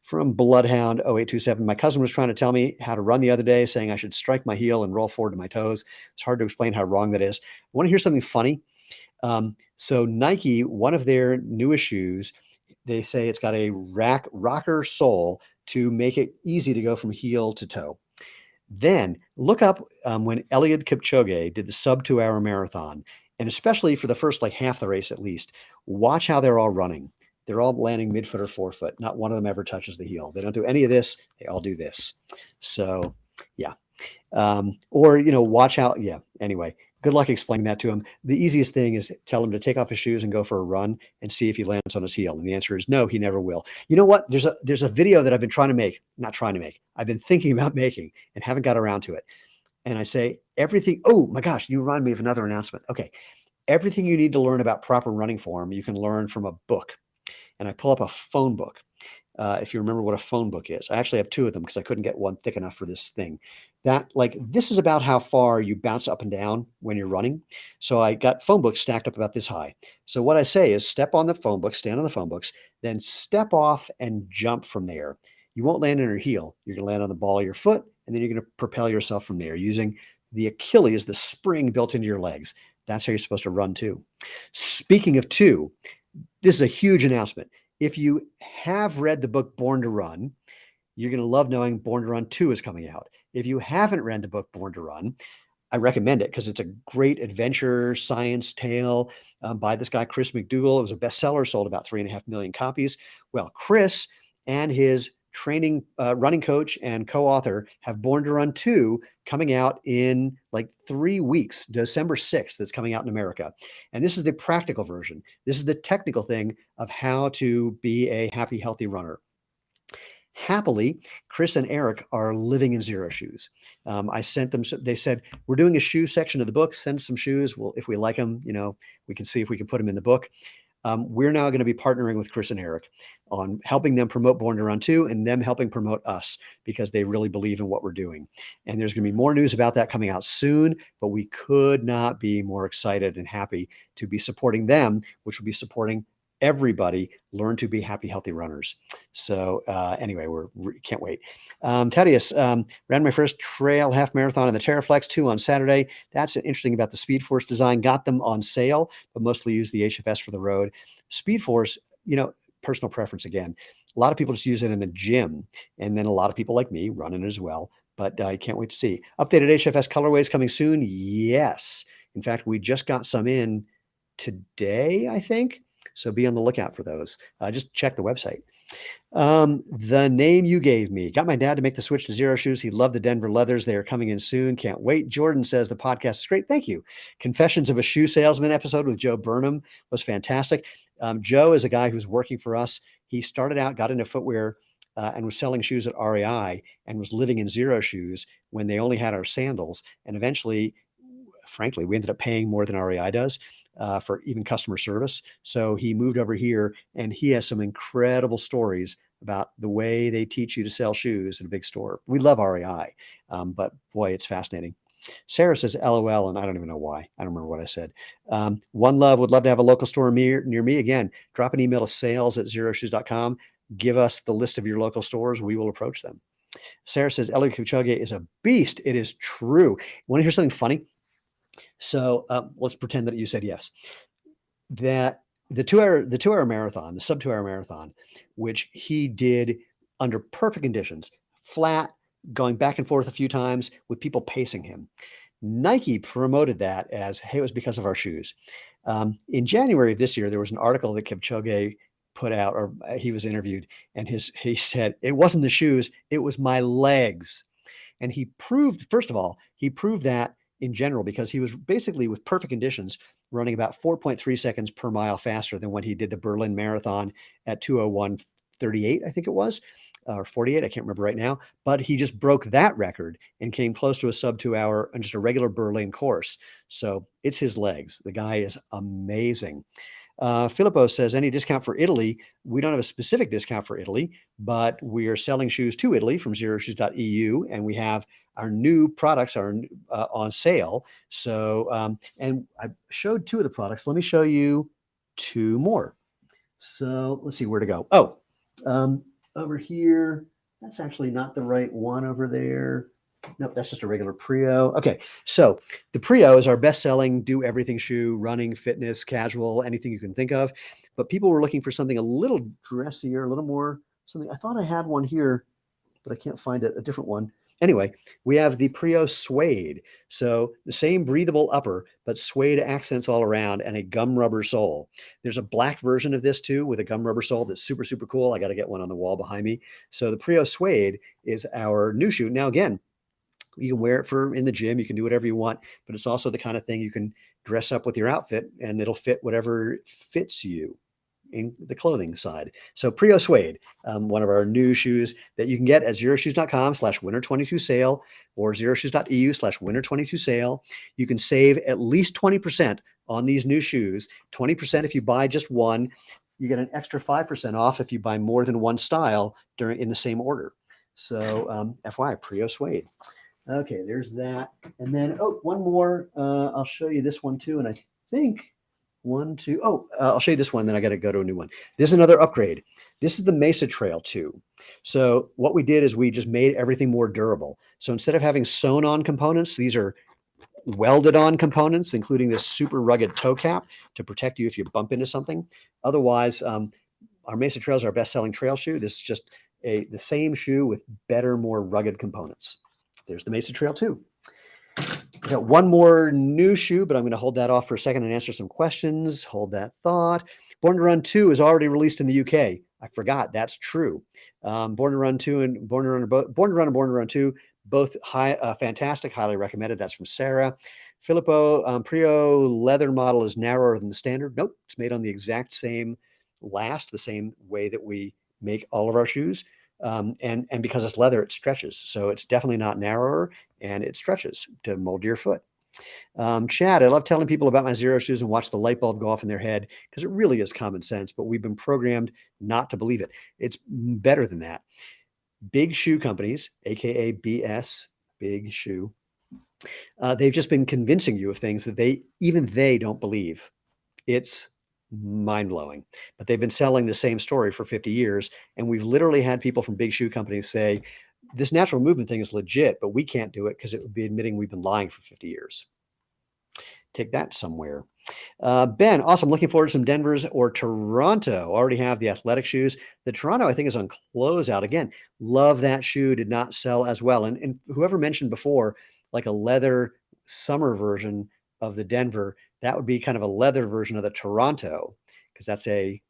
From Bloodhound 0827, my cousin was trying to tell me how to run the other day, saying I should strike my heel and roll forward to my toes. It's hard to explain how wrong that is. I want to hear something funny. So Nike, one of their newest shoes, they say it's got a rocker sole to make it easy to go from heel to toe. Then look up when Eliud Kipchoge did the sub 2 hour marathon, and especially for the first like half the race at least, watch how they're all running. They're all landing midfoot or forefoot. Not one of them ever touches the heel. They don't do any of this. They all do this. So, yeah. Or, watch out. Yeah. Anyway, good luck explaining that to him. The easiest thing is tell him to take off his shoes and go for a run and see if he lands on his heel. And the answer is no, he never will. You know what? There's a video that I've been I've been thinking about making and haven't got around to it. And I say everything. Oh my gosh, you remind me of another announcement. Okay. Everything you need to learn about proper running form, you can learn from a book. And I pull up a phone book. If you remember what a phone book is, I actually have two of them because I couldn't get one thick enough for this thing. This is about how far you bounce up and down when you're running. So I got phone books stacked up about this high. So what I say is step on the phone book, stand on the phone books, then step off and jump from there. You won't land on your heel. You're going to land on the ball of your foot, and then you're going to propel yourself from there using the Achilles, the spring built into your legs. That's how you're supposed to run too. Speaking of two, this is a huge announcement. If you have read the book Born to Run, you're going to love knowing Born to Run 2 is coming out. If you haven't read the book Born to Run, I recommend it because it's a great adventure science tale by this guy, Chris McDougall. It was a bestseller, sold about 3.5 million copies. Well, Chris and his training running coach and co-author have Born to Run 2 coming out in like 3 weeks, December 6th, that's coming out in America. And this is the practical version. This is the technical thing of how to be a happy, healthy runner. Happily, Chris and Eric are living in Xero Shoes. I sent them, they said, we're doing a shoe section of the book, send some shoes. Well, if we like them, we can see if we can put them in the book. We're now going to be partnering with Chris and Eric on helping them promote Born to Run 2 and them helping promote us because they really believe in what we're doing. And there's going to be more news about that coming out soon, but we could not be more excited and happy to be supporting them, which will be supporting everybody learn to be happy, healthy runners. So anyway, we can't wait. Thaddeus, ran my first trail half marathon in the Terraflex 2 on Saturday. That's interesting about the Speed Force design. Got them on sale, but mostly use the HFS for the road. Speed Force, personal preference again. A lot of people just use it in the gym, and then a lot of people like me run it as well. But I can't wait to see. Updated HFS colorways coming soon. Yes. In fact, we just got some in today, I think. So be on the lookout for those. Just check the website. The name you gave me. Got my dad to make the switch to Xero Shoes. He loved the Denver leathers. They are coming in soon. Can't wait. Jordan says the podcast is great. Thank you. Confessions of a Shoe Salesman episode with Joe Burnham was fantastic. Joe is a guy who's working for us. He started out, got into footwear, and was selling shoes at REI and was living in Xero Shoes when they only had our sandals. And eventually, frankly, we ended up paying more than REI does. For even customer service. So he moved over here and he has some incredible stories about the way they teach you to sell shoes in a big store. We love REI, but boy, it's fascinating. Sarah says LOL, and I don't even know why. I don't remember what I said. One Love would love to have a local store near me. Again, drop an email to sales@xeroshoes.com. Give us the list of your local stores. We will approach them. Sarah says Eliud Kipchoge is a beast. It is true. Want to hear something funny? So let's pretend that you said yes. That the 2 hour marathon, the sub 2 hour marathon, which he did under perfect conditions, flat, going back and forth a few times with people pacing him. Nike promoted that as, hey, it was because of our shoes. In January of this year, there was an article that Kipchoge put out, or he was interviewed, and he said, it wasn't the shoes, it was my legs. And he proved, first of all, that in general, because he was basically with perfect conditions running about 4.3 seconds per mile faster than when he did the Berlin Marathon at 2:01:38, I think it was, or 48, I can't remember right now, but he just broke that record and came close to a sub 2 hour and just a regular Berlin course. So it's his legs. The guy is amazing. Filippo says, any discount for Italy? We don't have a specific discount for Italy, but we are selling shoes to Italy from xeroshoes.eu, and we have our new products are on sale. So, and I showed 2 of the products. Let me show you 2 more. So let's see where to go. Oh, over here. That's actually not the right one over there. Nope, that's just a regular Prio. Okay, so the Prio is our best-selling do-everything shoe, running, fitness, casual, anything you can think of. But people were looking for something a little dressier, a little more something. I thought I had one here, but I can't find it, a different one. Anyway, we have the Prio suede. So the same breathable upper, but suede accents all around and a gum rubber sole. There's a black version of this too with a gum rubber sole that's super, super cool. I got to get one on the wall behind me. So the Prio suede is our new shoe. Now, again, you can wear it for in the gym. You can do whatever you want, but it's also the kind of thing you can dress up with your outfit and it'll fit whatever fits you in the clothing side. So Prio Suede, one of our new shoes that you can get at xeroshoes.com/winter22 sale or xeroshoes.eu/winter22 sale. You can save at least 20% on these new shoes, 20% if you buy just one. You get an extra 5% off if you buy more than one style in the same order. So FYI, Prio Suede. Okay, there's that. And then, one more. I'll show you this one too. And I think one, two. I'll show you this one. Then I got to go to a new one. This is another upgrade. This is the Mesa Trail 2. So what we did is we just made everything more durable. So instead of having sewn on components, these are welded on components, including this super rugged toe cap to protect you if you bump into something. Otherwise, our Mesa Trail is our best-selling trail shoe. This is just the same shoe with better, more rugged components. There's the Mesa Trail 2. I got one more new shoe, but I'm going to hold that off for a second and answer some questions. Hold that thought. Born to Run 2 is already released in the UK. I forgot. That's true. Born to Run 2 and Born to Run 2, both fantastic, highly recommended. That's from Sarah. Filippo Prio leather model is narrower than the standard. Nope, it's made on the exact same the same way that we make all of our shoes. And because it's leather, it stretches. So it's definitely not narrower and it stretches to mold your foot. Chad, I love telling people about my Xero shoes and watch the light bulb go off in their head because it really is common sense, but we've been programmed not to believe it. It's better than that. Big shoe companies, AKA BS, big shoe, they've just been convincing you of things that even they don't believe. It's mind-blowing, but they've been selling the same story for 50 years. And we've literally had people from big shoe companies say, this natural movement thing is legit, but we can't do it because it would be admitting we've been lying for 50 years. Take that somewhere. Ben, awesome. Looking forward to some Denver's or Toronto. Already have the athletic shoes. The Toronto, I think, is on closeout. Again, love that shoe. Did not sell as well. And whoever mentioned before, like a leather summer version of the Denver, that would be kind of a leather version of the Toronto because that's a,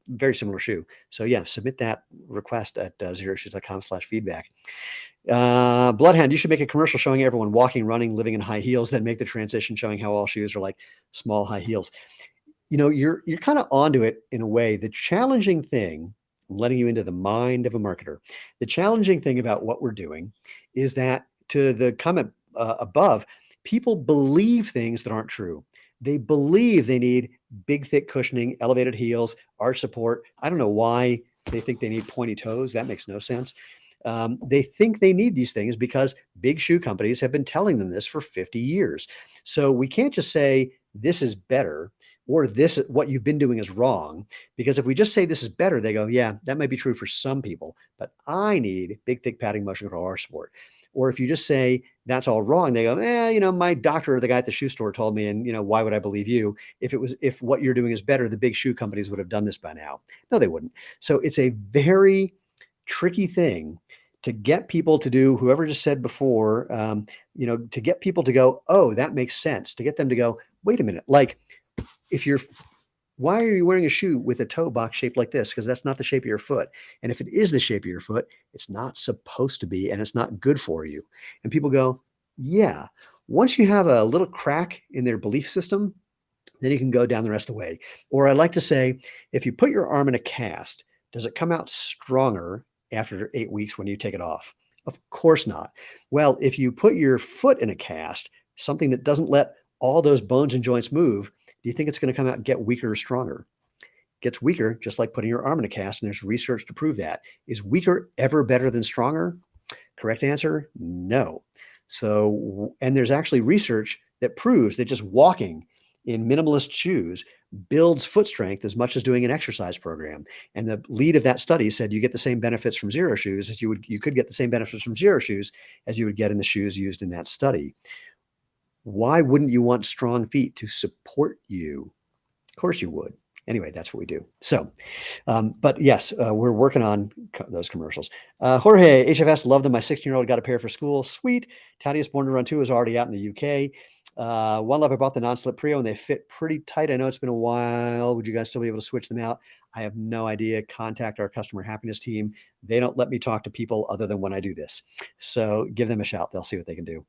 very similar shoe. So yeah, submit that request at xeroshoes.com/feedback. Bloodhound, you should make a commercial showing everyone walking, running, living in high heels, then make the transition showing how all shoes are like small high heels. You're kind of onto it in a way. The challenging thing, I'm letting you into the mind of a marketer. The challenging thing about what we're doing is that, to the comment above, people believe things that aren't true. They believe they need big, thick cushioning, elevated heels, arch support. I don't know why they think they need pointy toes. That makes no sense. They think they need these things because big shoe companies have been telling them this for 50 years. So we can't just say this is better or what you've been doing is wrong, because if we just say this is better, they go, yeah, that might be true for some people, but I need big, thick padding motion control arch support. Or if you just say that's all wrong, they go, my doctor or the guy at the shoe store told me, and why would I believe you? If what you're doing is better, the big shoe companies would have done this by now. No, they wouldn't. So it's a very tricky thing to get people to do, whoever just said before, to get people to go, oh, that makes sense. To get them to go, wait a minute, like why are you wearing a shoe with a toe box shaped like this? Because that's not the shape of your foot. And if it is the shape of your foot, it's not supposed to be, and it's not good for you. And people go, yeah. Once you have a little crack in their belief system, then you can go down the rest of the way. Or I like to say, if you put your arm in a cast, does it come out stronger after 8 weeks when you take it off? Of course not. Well, if you put your foot in a cast, something that doesn't let all those bones and joints move, do you think it's going to come out and get weaker or stronger? It gets weaker, just like putting your arm in a cast, and there's research to prove that. Is weaker ever better than stronger? Correct answer, no. So, and there's actually research that proves that just walking in minimalist shoes builds foot strength as much as doing an exercise program. And the lead of that study said you get the same benefits from Xero shoes as you could get the same benefits from Xero shoes as you would get in the shoes used in that study. Why wouldn't you want strong feet to support you? Of course you would. Anyway, that's what we do. So, but yes, we're working on those commercials. Jorge, HFS, love them. My 16-year-old got a pair for school. Sweet. Thaddeus, born to run 2, is already out in the UK. One Love, I bought the non-slip Prio and they fit pretty tight. I know it's been a while. Would you guys still be able to switch them out? I have no idea. Contact our customer happiness team. They don't let me talk to people other than when I do this. So give them a shout. They'll see what they can do.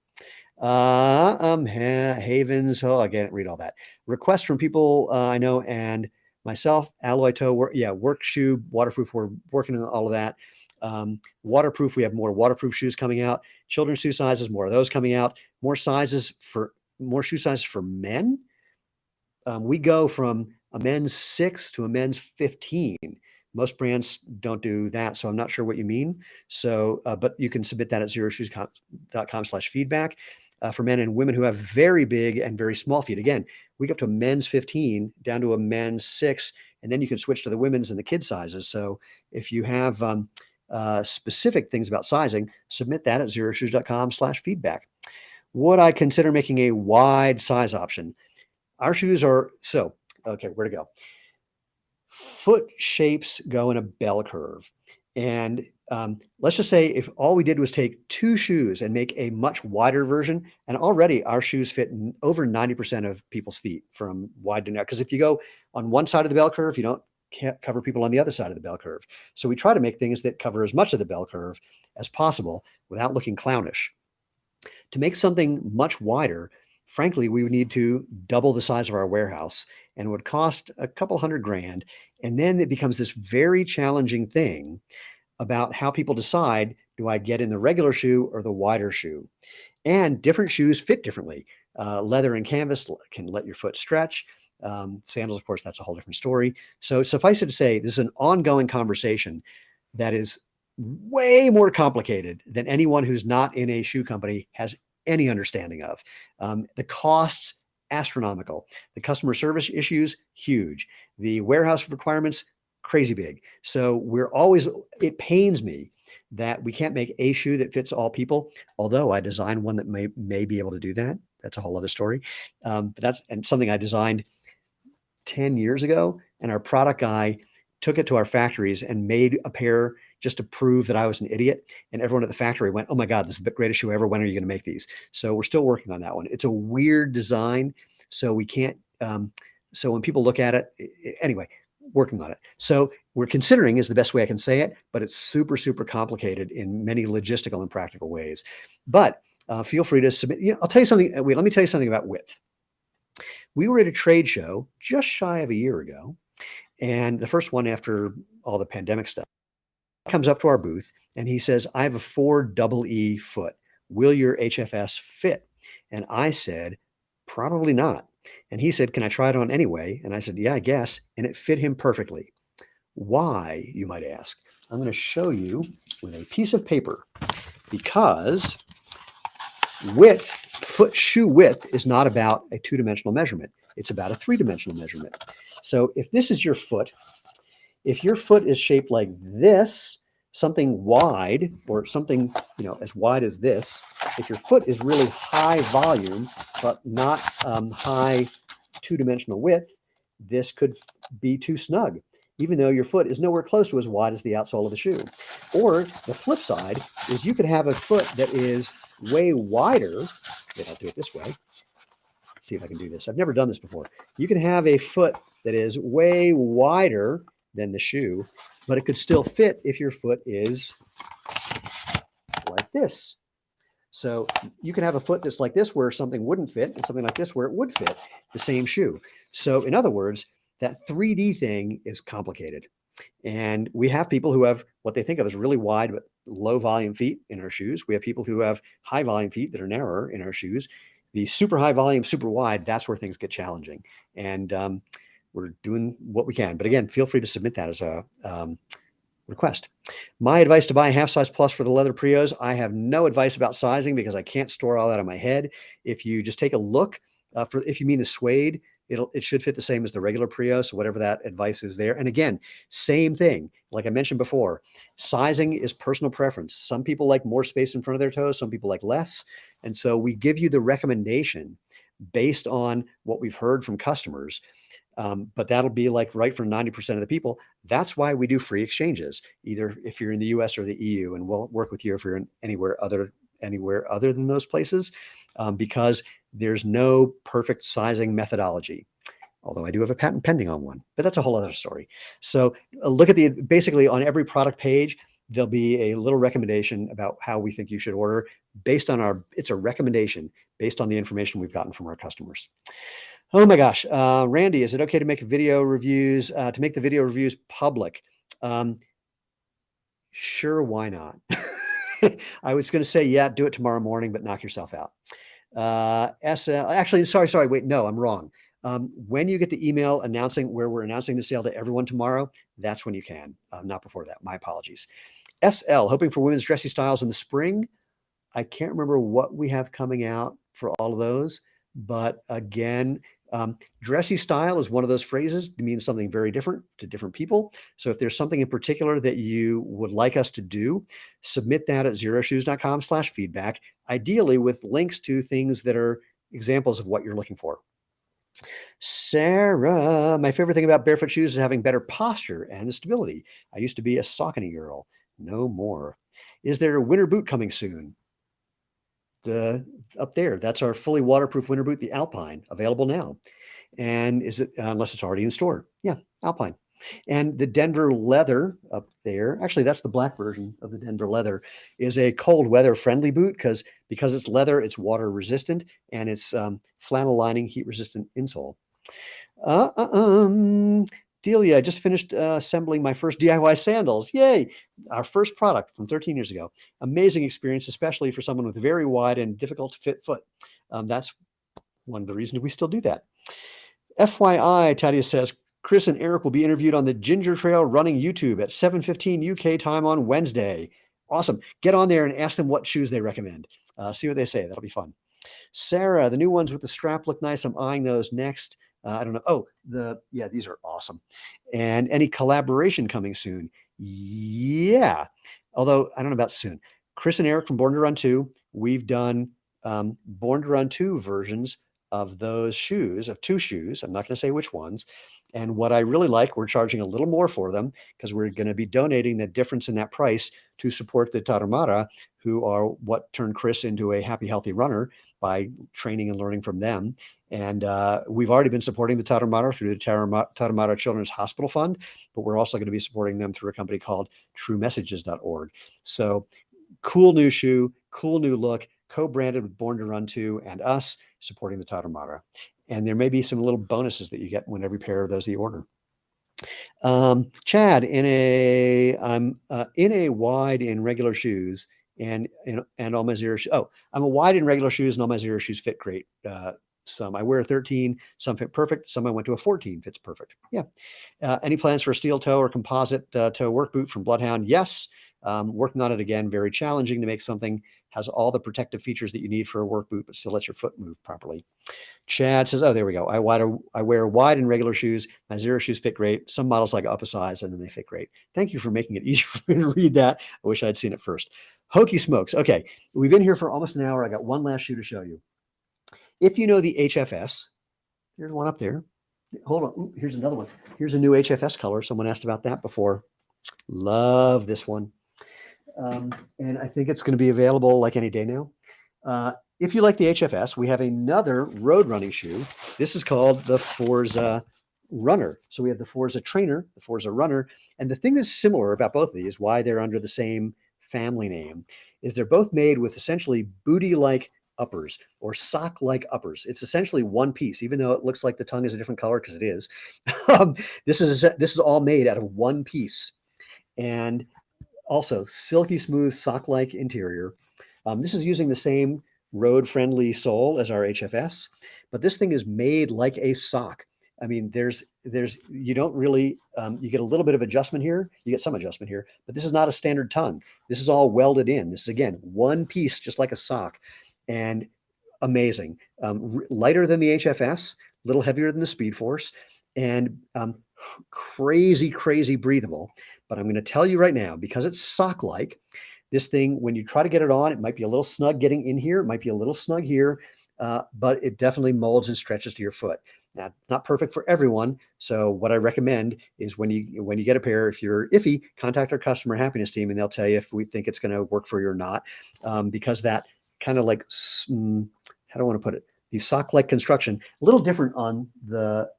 Havens. Oh, I can't read all that. Requests from people I know and myself. Alloy toe. Work shoe, waterproof. We're working on all of that. Waterproof. We have more waterproof shoes coming out. Children's shoe sizes. More of those coming out. More shoe sizes for men. We go from a men's 6 to a men's 15. Most brands don't do that, so I'm not sure what you mean. So, but you can submit that at xeroshoes.com/feedback for men and women who have very big and very small feet. Again, we go up to a men's 15 down to a men's 6, and then you can switch to the women's and the kid sizes. So if you have specific things about sizing, submit that at xeroshoes.com/feedback. Would I consider making a wide size option? Our shoes are okay, where to go? Foot shapes go in a bell curve. And let's just say if all we did was take 2 shoes and make a much wider version, and already our shoes fit over 90% of people's feet from wide to narrow. Because if you go on one side of the bell curve, you can't cover people on the other side of the bell curve. So we try to make things that cover as much of the bell curve as possible without looking clownish. To make something much wider, frankly, we would need to double the size of our warehouse and it would cost a couple $100,000. And then it becomes this very challenging thing about how people decide, do I get in the regular shoe or the wider shoe? And different shoes fit differently. Leather and canvas can let your foot stretch. Sandals, of course, that's a whole different story. So suffice it to say, this is an ongoing conversation that is way more complicated than anyone who's not in a shoe company has any understanding of. The costs, astronomical. The customer service issues, huge. The warehouse requirements, crazy big. So it pains me that we can't make a shoe that fits all people, although I designed one that may be able to do that. That's a whole other story. But that's something I designed 10 years ago, and our product guy took it to our factories and made a pair just to prove that I was an idiot. And everyone at the factory went, oh my God, this is the greatest shoe ever. When are you going to make these? So we're still working on that one. It's a weird design. So we can't, so when people look at it, anyway, working on it. So we're considering is the best way I can say it, but it's super, super complicated in many logistical and practical ways. But feel free to submit. I'll tell you something. Let me tell you something about width. We were at a trade show just shy of a year ago. And the first one after all the pandemic stuff comes up to our booth and he says, I have a 4EE foot. Will your HFS fit? And I said, probably not. And he said, can I try it on anyway? And I said, yeah, I guess. And it fit him perfectly. Why, you might ask? I'm going to show you with a piece of paper because shoe width is not about a 2-dimensional measurement. It's about a 3-dimensional measurement. So if this is your foot, if your foot is shaped like this, something wide or something, as wide as this, if your foot is really high volume, but not high 2-dimensional width, this could be too snug, even though your foot is nowhere close to as wide as the outsole of the shoe. Or the flip side is you could have a foot that is way wider. I'll do it this way. Let's see if I can do this. I've never done this before. You can have a foot that is way wider than the shoe, but it could still fit if your foot is like this. So you can have a foot that's like this where something wouldn't fit and something like this where it would fit the same shoe. So in other words, that 3D thing is complicated. And we have people who have what they think of as really wide but low volume feet in our shoes. We have people who have high volume feet that are narrower in our shoes. The super high volume, super wide, that's where things get challenging. And we're doing what we can. But again, feel free to submit that as a request. My advice to buy a half size plus for the leather Prios. I have no advice about sizing because I can't store all that in my head. If you just take a look, if you mean the suede, it should fit the same as the regular Prio. So whatever that advice is there. And again, same thing. Like I mentioned before, sizing is personal preference. Some people like more space in front of their toes. Some people like less. And so we give you the recommendation, based on what we've heard from customers. But that'll be like right for 90% of the people. That's why we do free exchanges, either if you're in the US or the EU, and we'll work with you if you're in anywhere other than those places, because there's no perfect sizing methodology. Although I do have a patent pending on one, but that's a whole other story. So look at basically on every product page, there'll be a little recommendation about how we think you should order based on it's a recommendation based on the information we've gotten from our customers. Oh my gosh. Randy, is it okay to make video reviews, to make the video reviews public? Sure, why not? I was going to say, yeah, do it tomorrow morning, but knock yourself out. Actually, sorry, wait, no, I'm wrong. When you get the email announcing where we're announcing the sale to everyone tomorrow, that's when you can, not before that. My apologies. SL, hoping for women's dressy styles in the spring. I can't remember what we have coming out for all of those, but again, dressy style is one of those phrases that means something very different to different people. So if there's something in particular that you would like us to do, submit that at xeroshoes.com/feedback, ideally with links to things that are examples of what you're looking for. Sarah, my favorite thing about barefoot shoes is having better posture and stability. I used to be a Saucony girl. No more. Is there a winter boot coming soon? Up there, that's our fully waterproof winter boot, the Alpine, available now. And is it, unless it's already in store? Yeah, Alpine. And the Denver leather up there, actually that's the black version of the Denver leather, is a cold weather friendly boot because it's leather, it's water resistant, and it's flannel lining, heat resistant insole. Delia, I just finished assembling my first DIY sandals. Yay! Our first product from 13 years ago. Amazing experience, especially for someone with very wide and difficult to fit foot. That's one of the reasons we still do that. FYI, Tadia says, Chris and Eric will be interviewed on the Ginger Trail Running YouTube at 7:15 UK time on Wednesday. Awesome. Get on there and ask them what shoes they recommend. See what they say. That'll be fun. Sarah, the new ones with the strap look nice. I'm eyeing those next. I don't know. Oh, these are awesome. And any collaboration coming soon? Yeah. Although I don't know about soon. Chris and Eric from Born to Run 2, we've done Born to Run 2 versions of those shoes, of 2 shoes. I'm not going to say which ones. And what I really like, we're charging a little more for them because we're going to be donating the difference in that price to support the Tarahumara, who are what turned Chris into a happy, healthy runner by training and learning from them. And we've already been supporting the Tarahumara through the Tarahumara Children's Hospital Fund, but we're also going to be supporting them through a company called truemessages.org. So cool new shoe, cool new look, co-branded with Born to Run 2 and us supporting the Tarahumara. And there may be some little bonuses that you get when every pair of those you order. Chad, I'm in a wide in regular shoes and all my Xero shoes. Oh, I'm a wide in regular shoes and all my Xero shoes fit great. Some I wear a 13, some fit perfect. Some I went to a 14, fits perfect. Yeah. Any plans for a steel toe or composite toe work boot from Bloodhound? Yes. Working on it again. Very challenging to make something has all the protective features that you need for a work boot, but still lets your foot move properly. Chad says, oh, there we go. I wear wide and regular shoes. My Xero shoes fit great. Some models I go up a size and then they fit great. Thank you for making it easier for me to read that. I wish I'd seen it first. Hokey smokes. Okay. We've been here for almost an hour. I got one last shoe to show you. If you know the HFS, there's one up there. Hold on. Ooh, here's another one. Here's a new HFS color. Someone asked about that before. Love this one. And I think it's going to be available like any day now. If you like the HFS, we have another road running shoe. This is called the Forza Runner. So we have the Forza Trainer, the Forza Runner. And the thing that's similar about both of these, why they're under the same family name, is they're both made with essentially booty-like uppers or sock-like uppers. It's essentially one piece, even though it looks like the tongue is a different color because it is. This is all made out of one piece. And also silky smooth sock-like interior. This is using the same road-friendly sole as our HFS, but this thing is made like a sock. I mean, you don't really, you get a little bit of adjustment here, you get some adjustment here, but this is not a standard tongue. This is all welded in. This is, again, one piece, just like a sock, and amazing. Lighter than the HFS, a little heavier than the Speed Force, and crazy, crazy breathable. But I'm going to tell you right now, because it's sock-like, this thing, when you try to get it on, it might be a little snug getting in here. It might be a little snug here. but it definitely molds and stretches to your foot. Now, not perfect for everyone. So what I recommend is when you get a pair, if you're iffy, contact our customer happiness team, and they'll tell you if we think it's going to work for you or not. Because that kind of like, how do I want to put it? The sock-like construction, a little different on the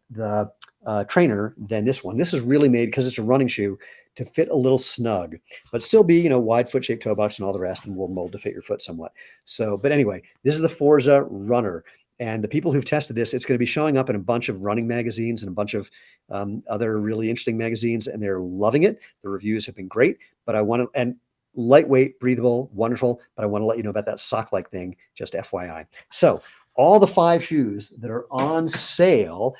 trainer than this one. This is really made, because it's a running shoe, to fit a little snug, but still be, wide foot shaped toe box and all the rest, and will mold to fit your foot somewhat. So, but anyway, this is the Forza Runner. And the people who've tested this, it's going to be showing up in a bunch of running magazines and a bunch of other really interesting magazines, and they're loving it. The reviews have been great, but I want to, and lightweight, breathable, wonderful, but I want to let you know about that sock-like thing, just FYI. So all the 5 shoes that are on sale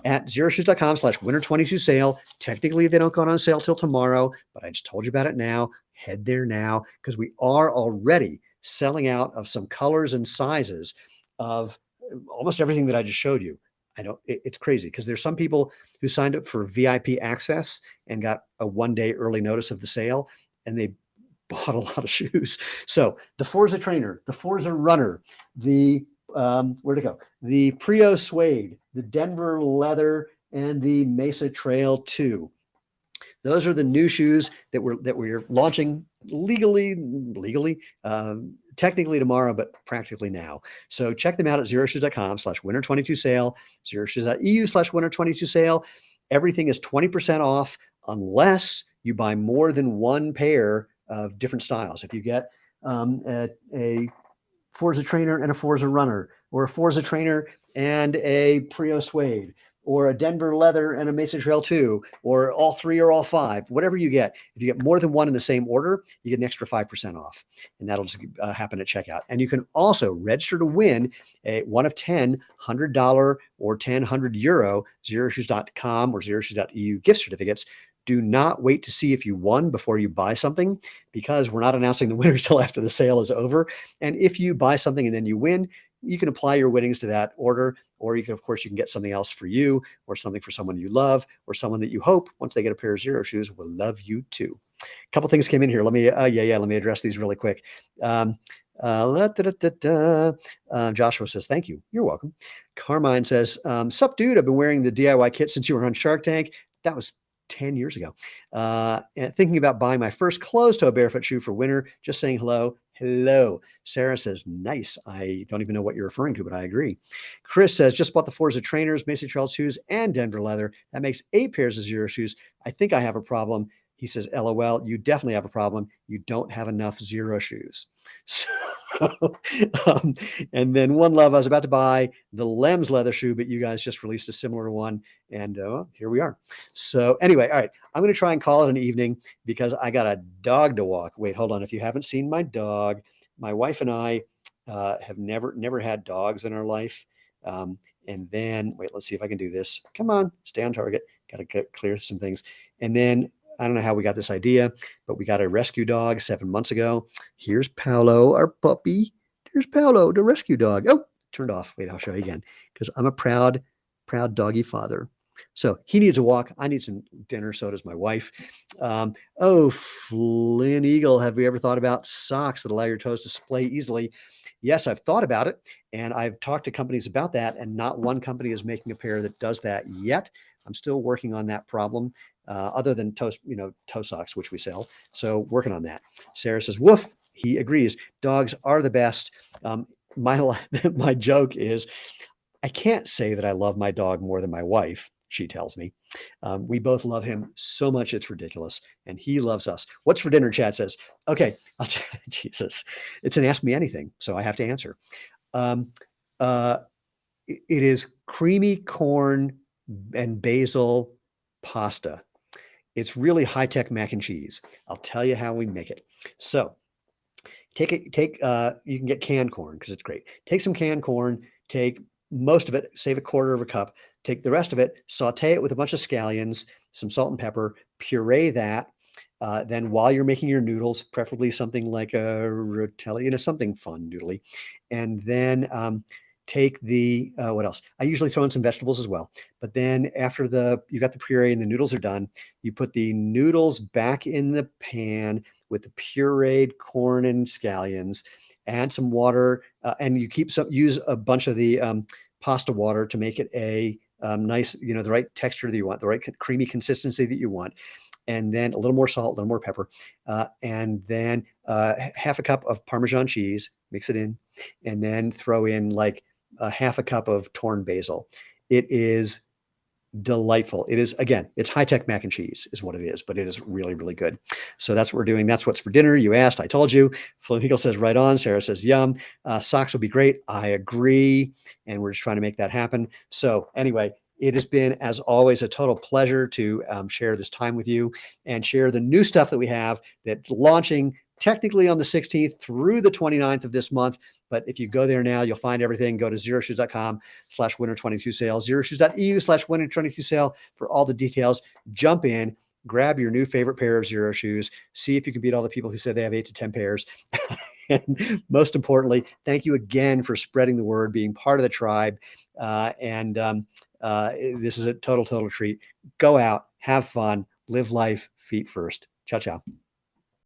at xeroshoes.com/winter22 sale. Technically, they don't go on sale till tomorrow, but I just told you about it now. Head there now, because we are already selling out of some colors and sizes of almost everything that I just showed you. It's crazy, because there's some people who signed up for VIP access and got a 1-day early notice of the sale, and they bought a lot of shoes. So the Forza Trainer, the Forza Runner, the where'd it go? The Prio Suede, the Denver Leather, and the Mesa Trail 2. Those are the new shoes that we're launching legally, technically tomorrow, but practically now. So check them out at xeroshoes.com/winter22 sale, xeroshoes.eu/winter22 sale. Everything is 20% off unless you buy more than one pair of different styles. If you get a Forza Trainer and a Forza Runner, or a Forza Trainer and a Prio Suede, or a Denver Leather and a Mesa Trail 2, or all 3 or all 5, whatever you get. If you get more than one in the same order, you get an extra 5% off, and that'll just happen at checkout. And you can also register to win one of 10 $100 or 10 €100 xeroshoes.com or xeroshoes.eu gift certificates. Do not wait to see if you won before you buy something, because we're not announcing the winners till after the sale is over. And if you buy something and then you win, you can apply your winnings to that order, or you can get something else for you, or something for someone you love, or someone that you hope, once they get a pair of Xero shoes, will love you too. A couple things came in here. Let me address these really quick. Joshua says, thank you. You're welcome. Carmine says, sup, dude? I've been wearing the DIY kit since you were on Shark Tank. That was 10 years ago. And thinking about buying my first closed-toe barefoot shoe for winter. Just saying hello. Hello. Sarah says, nice. I don't even know what you're referring to, but I agree. Chris says, just bought the Forza Trainers, Mesa Trail shoes, and Denver Leather. That makes 8 pairs of Xero shoes. I think I have a problem. He says, LOL, you definitely have a problem. You don't have enough Xero shoes. So, and then One Love, I was about to buy the Lems leather shoe, but you guys just released a similar one, and here we are. So anyway, all right, I'm going to try and call it an evening, because I got a dog to walk. Wait, hold on. If you haven't seen my dog, my wife and I have never had dogs in our life. And then, wait, let's see if I can do this. Come on, stay on target. Got to clear some things. And then, I don't know how we got this idea, but we got a rescue dog 7 months ago. Here's Paolo, our puppy. There's Paolo, the rescue dog. Oh, turned off. Wait, I'll show you again, because I'm a proud doggy father. So he needs a walk. I need some dinner. So does my wife. Flynn Eagle, have we ever thought about socks that allow your toes to splay easily? Yes, I've thought about it, and I've talked to companies about that, and not one company is making a pair that does that yet. I'm still working on that problem, other than toe socks, which we sell. So working on that. Sarah says, woof. He agrees. Dogs are the best. My joke is, I can't say that I love my dog more than my wife, she tells me. We both love him so much, it's ridiculous. And he loves us. What's for dinner, Chad says. Okay, Jesus. It's an Ask Me Anything, so I have to answer. It is creamy corn and basil pasta. It's really high-tech mac and cheese. I'll tell you how we make it. So you can get canned corn, because it's great. Take some canned corn, take most of it, save a quarter of a cup, take the rest of it, saute it with a bunch of scallions, some salt and pepper, puree that. Then while you're making your noodles, preferably something like a rotelli, something fun noodly. And then take the, what else? I usually throw in some vegetables as well. But then after you got the puree and the noodles are done, you put the noodles back in the pan with the pureed corn and scallions. add some water, and you use a bunch of the pasta water to make it a nice, the right texture that you want, the right creamy consistency that you want. And then a little more salt, a little more pepper, and then half a cup of Parmesan cheese, mix it in, and then throw in like a half a cup of torn basil. It is delightful. It is, again, it's high-tech mac and cheese is what it is, but it is really, really good. So that's what we're doing. That's what's for dinner. You asked, I told you. Flamingo says right on. Sarah says yum. Socks would be great. I agree. And we're just trying to make that happen. So anyway, it has been, as always, a total pleasure to share this time with you and share the new stuff that we have that's launching technically on the 16th through the 29th of this month. But if you go there now, you'll find everything. Go to xeroshoes.com/winter22 sale, xeroshoes.eu/winter22 sale for all the details. Jump in, grab your new favorite pair of Xero shoes, see if you can beat all the people who say they have 8 to 10 pairs. And most importantly, thank you again for spreading the word, being part of the tribe. This is a total treat. Go out, have fun, live life, feet first. Ciao, ciao.